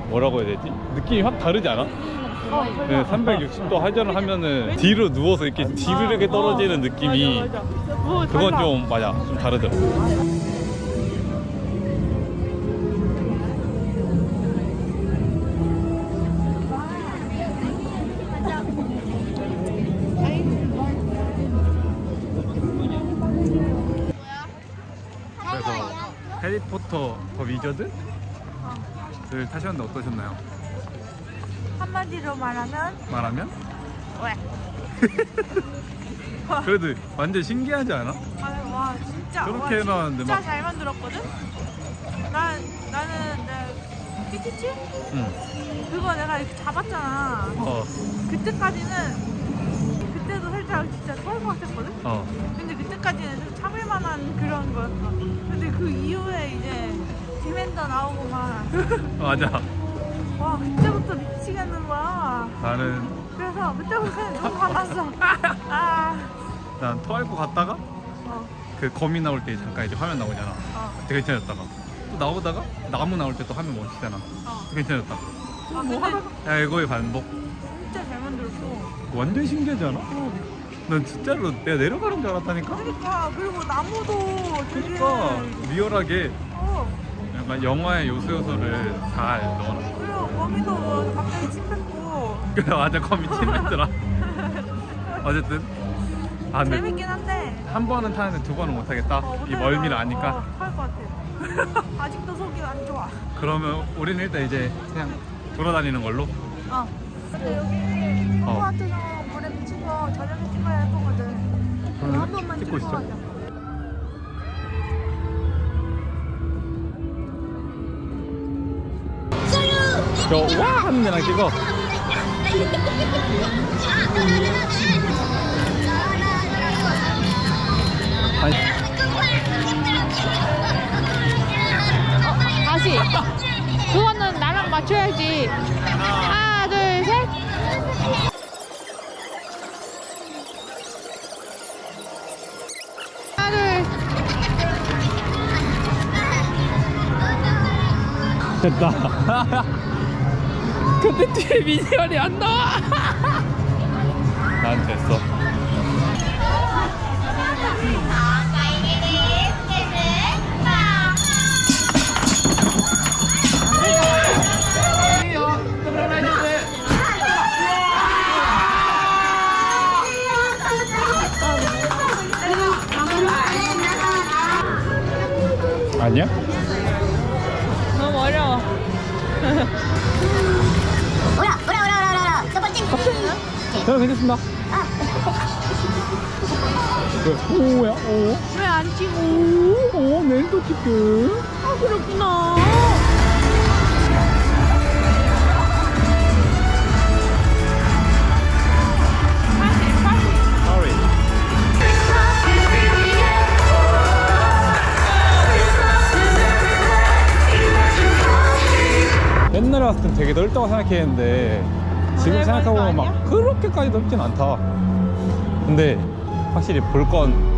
뭐라고 해야 되지? 느낌이 확 다르지 않아? 네, 360도 회전을 하면은 뒤로 누워서 이렇게 지르르게 떨어지는 느낌이 맞아. 뭐 그건 달라. 좀 맞아, 좀 다르더라. 그래서 해리포터 더 위저드를 타셨는데 어떠셨나요? 한마디로 말하면 왜? 그래도 완전 신기하지 않아? 와 진짜 저렇게 와, 해놨는데 진짜 막- 잘 만들었거든? 나는 피티치? 응. 그거 내가 이렇게 잡았잖아. 그때도 살짝 진짜 토할 것 같았거든? 근데 그때까지는 좀 참을 만한 그런 거였어. 근데 그 이후에 이제 디맨더 나오고 막 맞아. 와 그때부터 미치겠는 거야. 나는 그래서 그때부터 그냥 너무 화났어. 난 토할 것 같다가 그 거미 나올 때 잠깐 이제 화면 나오잖아. 그때 괜찮았다가 또 나오다가 나무 나올 때 또 화면 멈추잖아. 괜찮았다. 근데 야, 이거의 반복. 진짜 잘 만들었어. 완전 신기하지 않아? 난 진짜로 내가 내려가는 줄 알았다니까? 그러니까 그리고 나무도 되게 그러니까 리얼하게 어 약간 영화의 요소를 잘 넣어놨어. 그리고 거기도 갑자기 침 뱉고 그래, 맞아, 거미 침 뱉더라. 어쨌든 근데 재밌긴 한데 한 번은 타는데 두 번은 못 하겠다. 이 멀미를 아니까. 할것 같아. 아직도 속이 안 좋아. 그러면 우리는 일단 이제 그냥 돌아다니는 걸로. 근데 여기 코아트랑 물에 미친 거 저녁에 찍어야 할 거거든. 그러면 한 번만 찍고 찍고 있어. 가자. 저 와 하는 데랑 찍어. 아니, 다시. 그거는 나랑 맞춰야지. 하나, 둘, 셋. 하나, 둘. 됐다. 근데 뒤에 미니언이 안 나와. 난 됐어. 아니야? 너무 어려워. 잘 생겼습니다. 오야, 오. 왜 안 찍어? 오, 내일 또 찍게. 아, 그렇구나. Sorry. 옛날에 봤을 땐 되게 넓다고 생각했는데 지금 넓은 거 생각해보면 막 아니야? 그렇게까지 넓진 않다. 근데 확실히 볼 건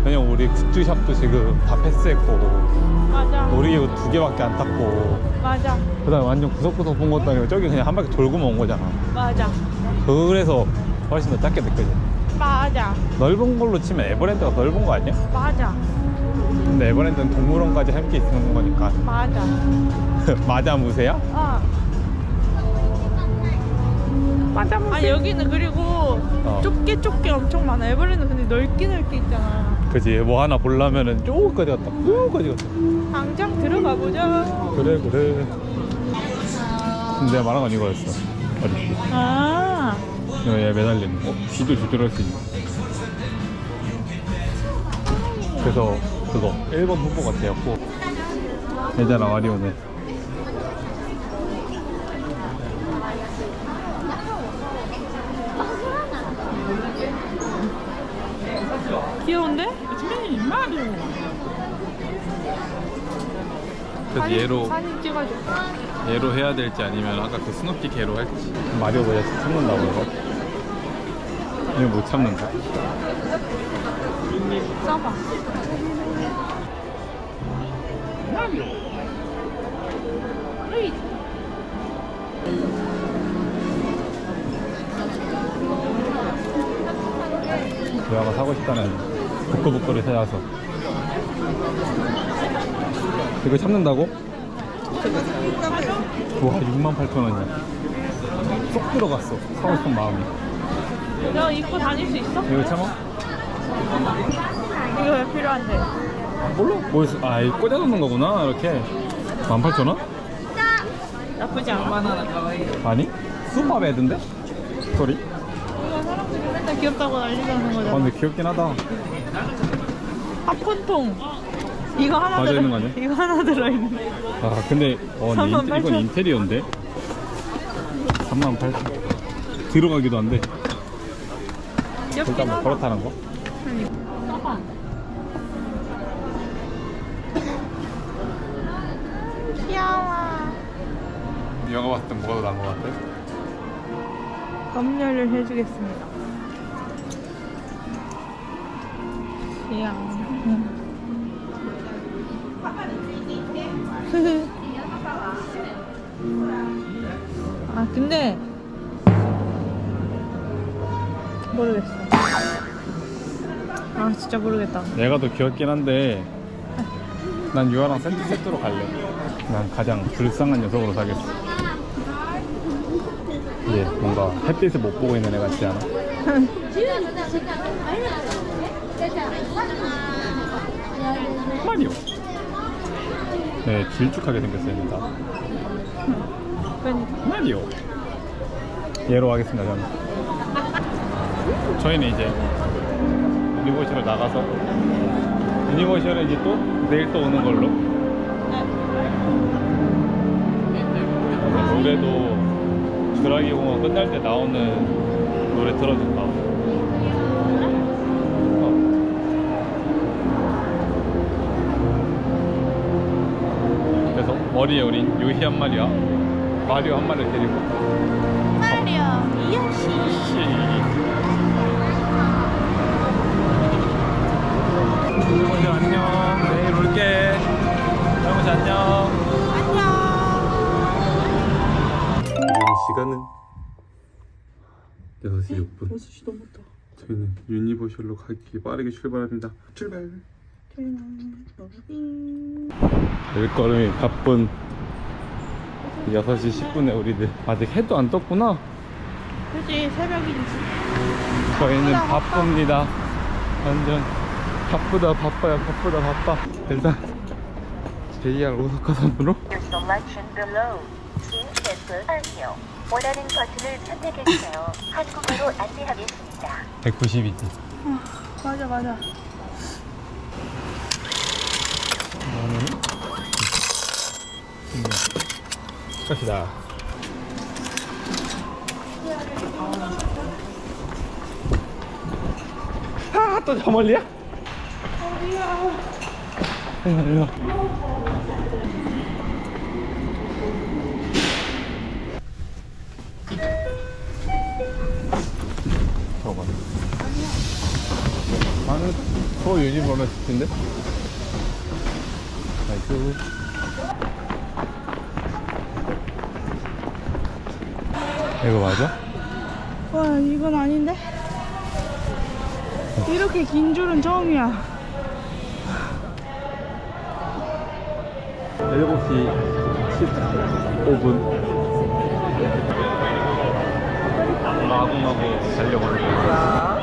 그냥 우리 굿즈샵도 지금 다 패스했고 맞아. 놀이기구 2개밖에 안 탔고 맞아. 그 다음에 완전 구석구석 본 것도 아니고 저기 그냥 한 바퀴 돌고만 온 거잖아. 맞아. 그래서 훨씬 더 작게 느껴져. 맞아. 넓은 걸로 치면 에버랜드가 넓은 거 아니야? 맞아. 근데 에버랜드는 동물원까지 함께 있는 거니까. 맞아. 맞아 무세야? 어. 맞아. 아, 여기는 그리고 좁게 엄청 많아. 에버랜드 근데 넓게 있잖아. 그지. 뭐 하나 보려면은 쪼까지 갔다 쪼까지 갔다. 당장 들어가 보자. 그래. 근데 내가 말한 건 이거였어. 어디? 아. 얘 매달리는 거. 귀도 조절할 수 있는. 그래서 그거 1번 후보가 되었고 얘잖아 마리오네. 귀여운데? 그래서 얘로 사진 찍어줘. 얘로 해야 될지 아니면 아까 그 스누피 걔로 할지. 마리오 보자 참는다고 이거. 이거 못 참는다. 써봐. 유아가 사고 싶다는 부끄부끄를 찾아서. 이거 참는다고? 와 68,000원이야. 쏙 들어갔어. 사고 싶은 마음이. 너 입고 다닐 수 있어? 이거 참아? 이거 왜 필요한데? 몰라. 뭐였어? 아, 이거 꽂아놓는 거구나. 이렇게. 18,000원? 나쁘지 않아. 아니? 슈퍼배드인데? 소리? 이거 사람들이 맨날 귀엽다고 난리나는 아, 거잖아. 근데 귀엽긴 하다. 팝콘통. 이거 하나 맞아 있는 거 아니야? 이거 하나 들어있네. 아, 근데 근데 38,000원. 이건 인테리어인데? 38,000원. 들어가기도 한데. 귀엽긴 일단 뭐 하다. 걸어타는 거? 써봐. 귀여워. 이거 봤을 땐 뭐가 더 나은 거 같아? 검열을 해주겠습니다. 귀여워. 아, 근데 모르겠어. 아, 진짜 모르겠다. 얘가 더 귀엽긴 한데 난 유아랑 샌드 세트로 갈래. 난 가장 불쌍한 녀석으로 사겠어. 얘 뭔가 햇빛을 못 보고 있는 애 같지 않아? 마리오. 네, 길쭉하게 생겼어요, 진짜. 마리오. 얘로 하겠습니다, 저는. 저희는 이제 유니버셜을 나가서 유니버셜은 이제 또 내일 또 오는 걸로. 노래도 주라기 공원 끝날 때 나오는 노래 틀어준다. 그래서 머리에 우린 요시 한 마리와 마리오 한 마리를 데리고 마리오, 요시. 유니버셜 안녕. 내일 올게. 유니버셜 안녕. 안녕. 시간은 6시 6분. 6시 넘었다. 저희는 유니버셜로 가기 빠르게 출발합니다. 출발. 일걸음이 바쁜 6시 10분에 우리들 아직 해도 안 떴구나. 그치, 새벽이지. 저희는 바쁘다, 바쁩니다. 완전 바쁘다 바빠요. 바쁘다 바빠. 일단 JR 오사카선으로? Your selection below. TS 아니요. 원하는 버튼을 선택해주세요. 한국어로 안내하겠습니다. 190이지. 맞아 맞아. 갑시다. 아, 또 저 멀리야? 어디야? 일로. 저거 봐. 나는 더 유니버럴 텐데? 나이스. 이거 맞아? 와 이건 아닌데? 이렇게 긴 줄은 처음이야. 7시 15분. 마구마구 달려고 합니다.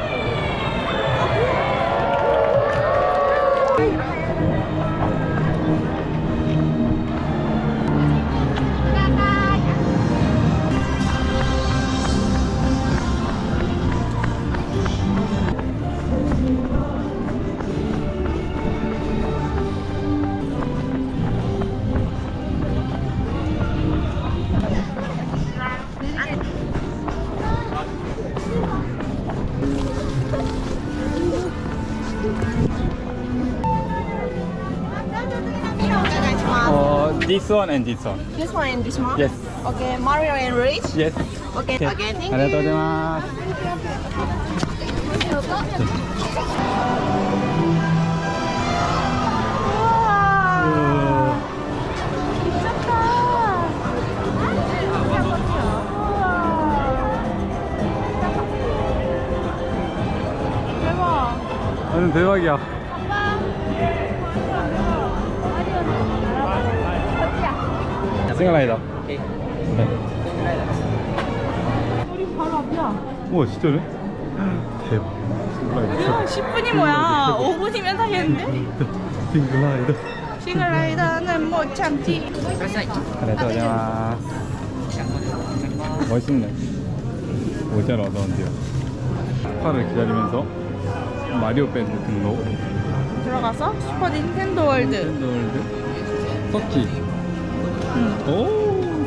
This one and this one. This one and this one? Yes. Okay, Mario and Rich? Yes. Okay, okay, thank you. ありがとうございます 대박. 완전 대박이야. 싱글라이더. 네. 우리 바로 앞이야. 우와 진짜네? 대박. 싱글라이더. 10분이 뭐야? 5분이면 타겠는데? 싱글라이더. 싱글라이더는 못 참지. 안녕하세요. 멋있네. 모자를 얻었는데요. 파를 기다리면서 마리오 밴드 등록. 들어가서 슈퍼 닌텐도 월드. 닌텐도 월드. 서치. 오,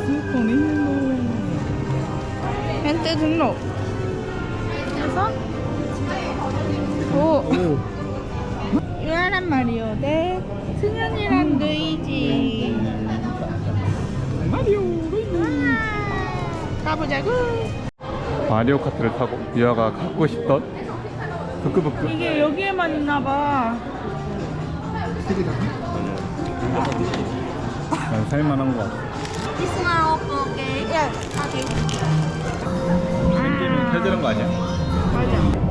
슈퍼 닌텐도. 밴드 등록. 그래서 오. 유아란 마리오 대 승현이랑 루이지. 마리오. 가보자고. 마리오 카트를 타고 유아가 갖고 싶던 부끄부끄. 이게 여기에만 있나봐. 난 살만한 거 같아. This one open, okay? 야, Okay. 게임이 켜지는 거 아니야? 맞아.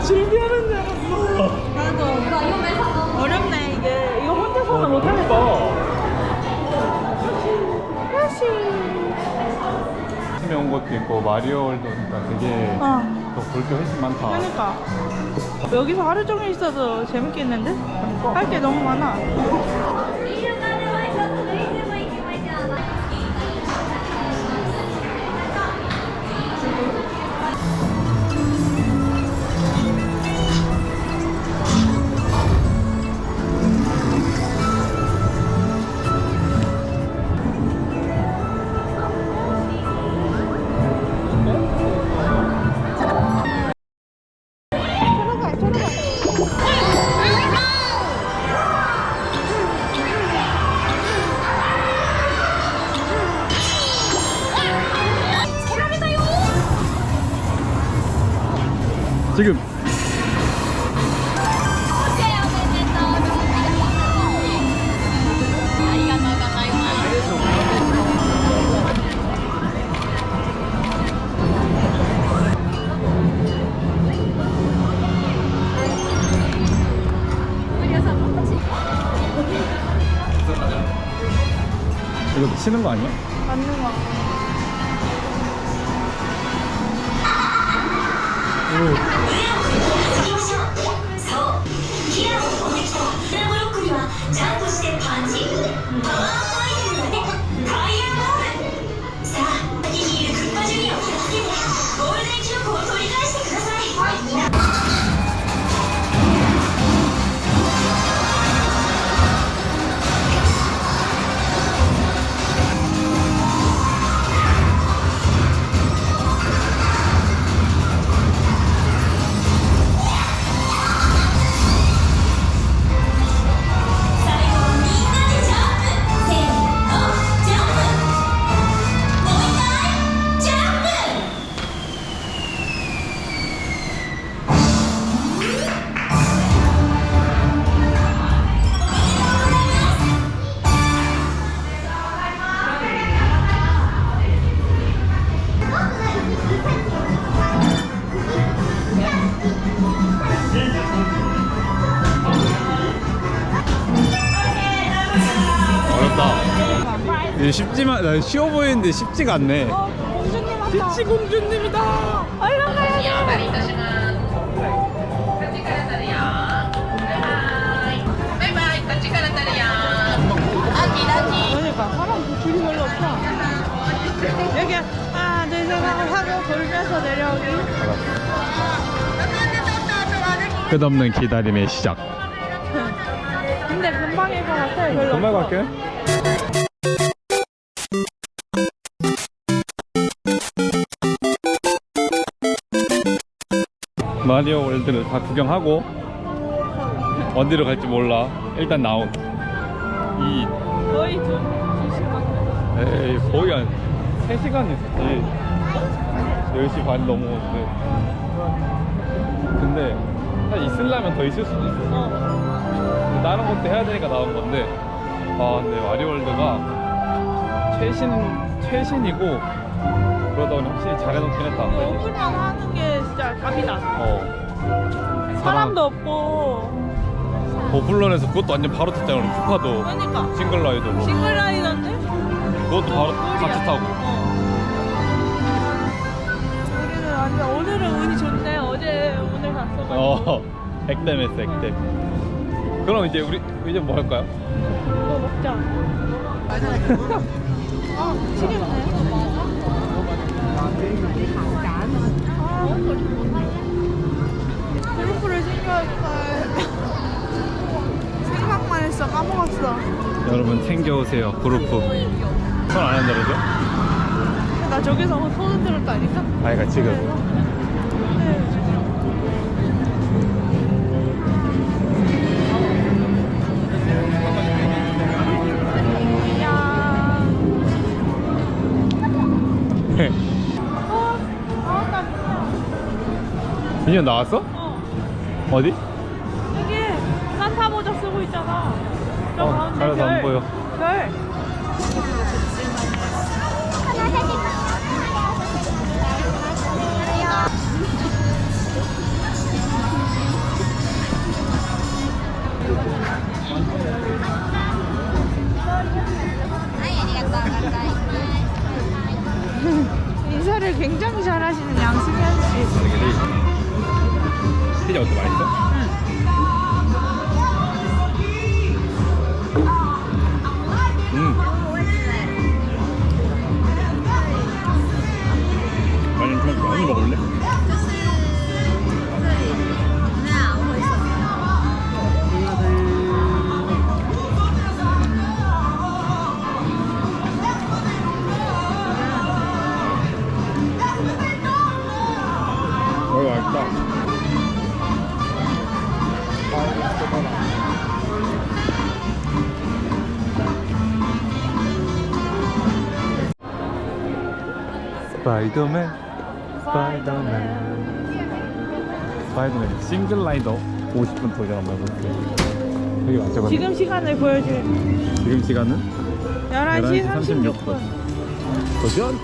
준비하는 줄 알았어. 나도. 어렵네 이게. 이거 혼자서는 못하겠다. 다시. 팀에 온 것도 있고 마리오 월드니까 되게 더 볼 게 훨씬 많다. 그러니까 여기서 하루 종일 있어도 재밌겠는데? 할 게 너무 많아. 지금 이거 치는 거 아니야? 맞는 거 같아. 어렵다. 쉽지만 쉬워 보이는데 쉽지가 않네. 공주님 왔다. 피치 공주님이다. 얼른 가야 돼. お借りいたしますこっちから取るよバイバイこっちから取るよ그러니까 사람 줄이 별로 없어. 여기 하나 둘셋 하고 돌면서 내려오기. 끝없는 기다림의 시작. 근데 금방일 것 같아. 별로 금방 없어. 갈게. 마리오 월드를 다 구경하고 어디로 갈지 몰라. 일단 나온 이 거의 2시간. 에이 거의 한 3시간 있었지. 10시 반 넘어오는데. 근데 사실 있으려면 더 있을 수도 있어. 다른 것도 해야 되니까 나온 건데, 아 근데 마리오월드가 최신이고 그러다 보니 확실히 잘해놓긴 했다. 여기만 하는 게 진짜 갑이다. 사람도 없고. 버블런에서 그것도 완전 바로 탔잖아. 우리 푸파도 그러니까 싱글라이더로. 싱글라이더인데? 그것도 바로 같이 타고. 우리는 완전 오늘은 운이 좋네. 오늘 갔어. 액땜했어 액땜. 그럼 이제 우리 이제 뭐 할까요? 이거 먹자. 미치겠네. 그룹을 챙겨올까. 생각만 했어. 까먹었어. 여러분 챙겨오세요. 그루프. 손 안 한다 그러죠? 나 저기서 손을 들었다니까? 아이가 지금 인연 나왔어? 어디? 여기 산타 모자 쓰고 있잖아. 저 가운데 가려서 안 보여. 별. 인사를 굉장히 잘하시는 양승현 씨. 피자 어때? 맛있어? 아니 좀 많이 먹을래? 맛있다. 스파이더맨 스파이더맨 싱글 라이더 50분 도전 한번 해볼게요. 여기 맞죠? 지금 시간을 보여줄. 지금 시간은 11시 36분. 도전!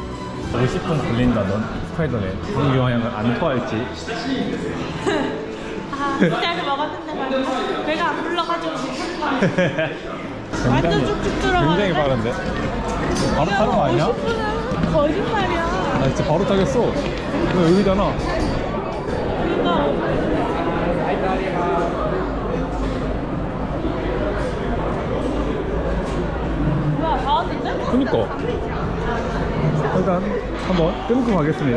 50분 걸린다 넌 스파이더맨 방교양을 안 토할지. 아, 진짜 먹었는데 배가 안 불러가지고 완전 쭉쭉 들어가는데? 굉장히 빠른데? 바로 타는 거 아니야? 50분은 거짓말이야. 나 진짜 바로 타겠어. 너 여기잖아. 그러니까 뭐야 다 왔는데? 그니까 일단 한번 끊고 가겠습니다.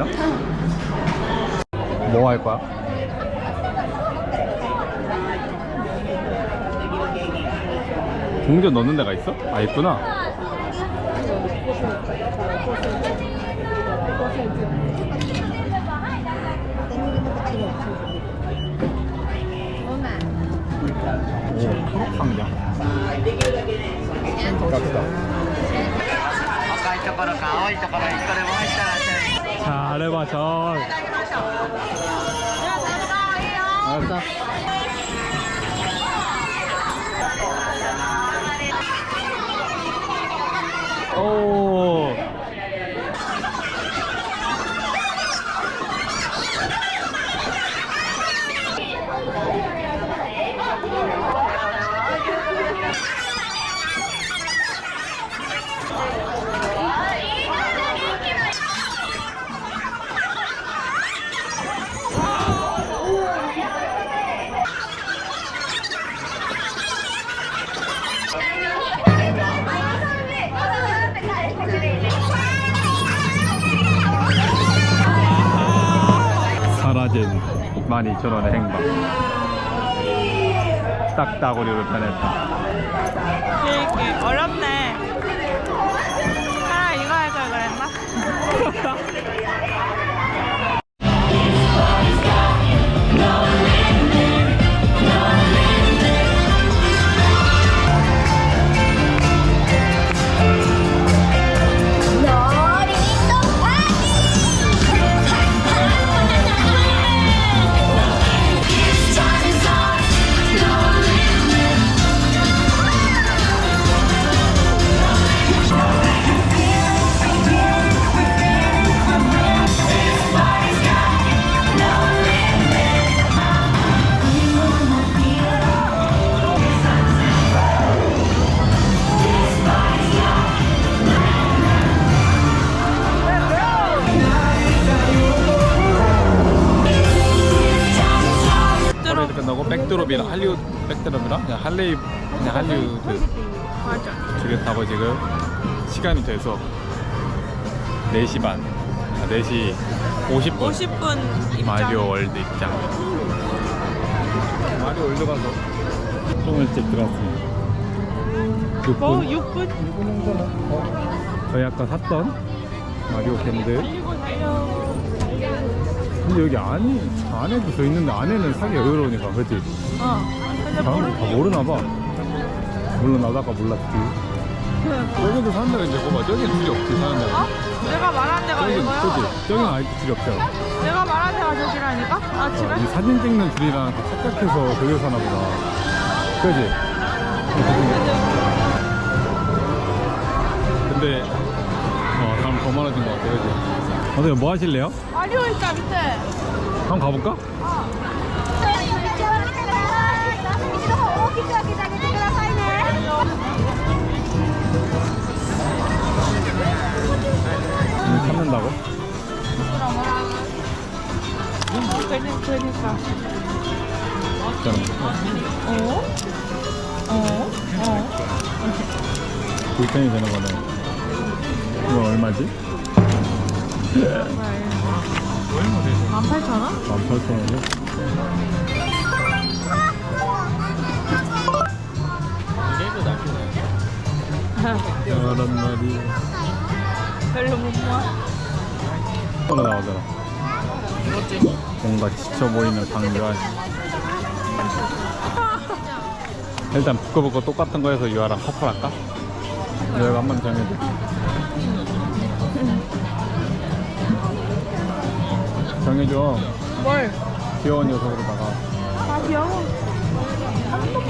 뭐 할 거야? 동전 넣는 데가 있어? 아 있구나. 오, 초록상자. 갑시다. 赤いところか青いところ1個でも入ったら 잘해봐 잘. 알았어. 오. 사라진 12,000원의 행방. 딱따구리로 변했다. 되게 어렵네. 아 이거 할 걸 그랬나? 끝나고 백드롭이랑 할리우드 백드롭이랑 그냥 할리우드 맞아. 두 개 타고 지금 시간이 돼서 4시 반, 4시 50분 50분 입장. 마리오 월드 입장. 마리오 월드 가서 좀 일찍 들어왔습니다. 6분? 6분? 6분 정도는 저희 아까 샀던 마리오 캔들. 달리고 달려. 근데 여기 안에도 저 있는데 안에는 사기가 어려우니까 그치? 근데 다 모르나봐. 물론 나도 아까 몰랐지. 저기도 사는 데가 이제 봐봐. 저기 둘이 없지 사는 데가. 내가 말한 데가 저기 이거야. 그치? 저기는 아직도 둘이 없잖아. 내가 말한 데가 저기라니까? 아침에? 이 사진 찍는 줄이랑 다 착각해서 저기서 사나 보다. 그지? 근데 다음 더 많아진 것 같아. 그지? 어때 뭐 하실래요? 마리오 있다 밑에. 한번 가볼까? 찾는다고? 그러니까. 불편이 되는 거네. 이거 얼마지? 18,000원? 18,000원이요? 이런 말이 별로 못 모아. 하나 나오잖아. 뭔가 지쳐 보이는 강유한. 일단 부끄부끄 똑같은 거에서 유아랑 커플할까? 유아가 한번 정해줘. 정해줘. 뭘? 귀여운 녀석으로다가. 아 귀여워. 한 번만.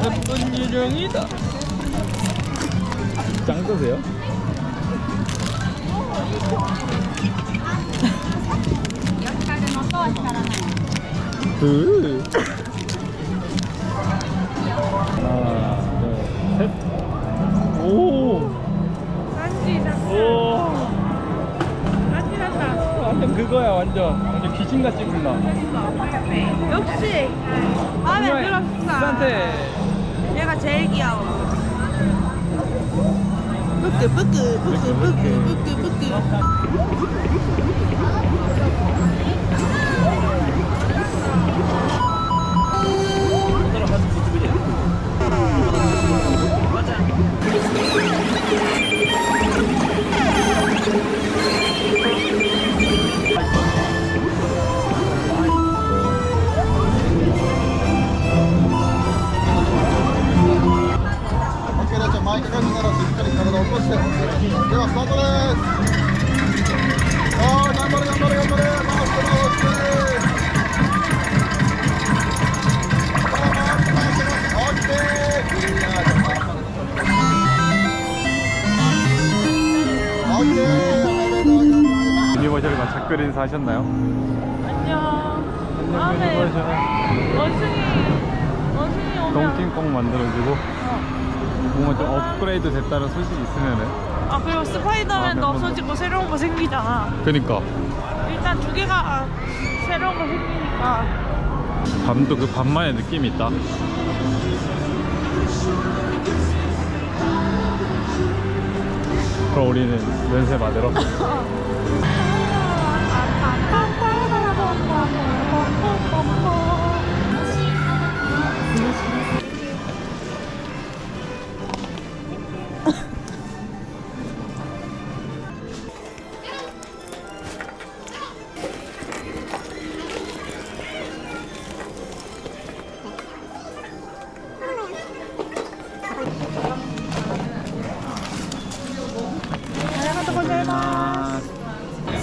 예쁜 유령이다. 짱떠세요? 하나, 둘, 셋. 오. 오. 완전 그거야, 완전 귀신같이 굴나. 역시 마음에 들었어. 산테. 얘가 제일 귀여워. 뿌끄. 유니버셜과 작별 인사 하셨나요? 안녕. 다음에 원숭이 오면. 덩킹콩 만들어주고 뭔가 좀 업그레이드 됐다는 소식이 있으면은. 아 그리고 스파이더맨도 없어지고 새로운 거 생기잖아. 그니까 일단 두 개가 새로운 거 생기니까. 밤도 그 밤만의 느낌이 있다. 그럼 우리는 연세 받으러.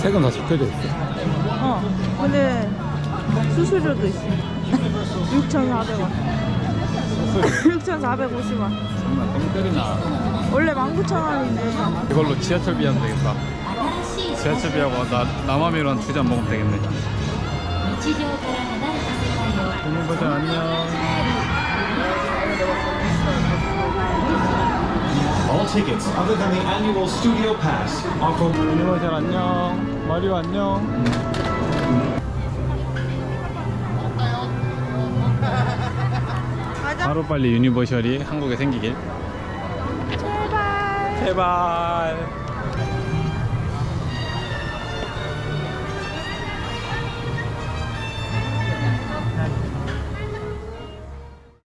색은 다 적혀져 있어. 근데 수수료도 있어. 6,400원. 6,450원. 정말 똥 때리나. 원래 19,000원인데. 이걸로 지하철비 하면 되겠다. 지하철비하고 남아미로 2잔 먹으면 되겠네. 유니버셜 안녕. All tickets other than the annual studio pass are for 유니버셜 안녕. 마리오 안녕. 하루빨리 유니버셜이 한국에 생기길. 제발.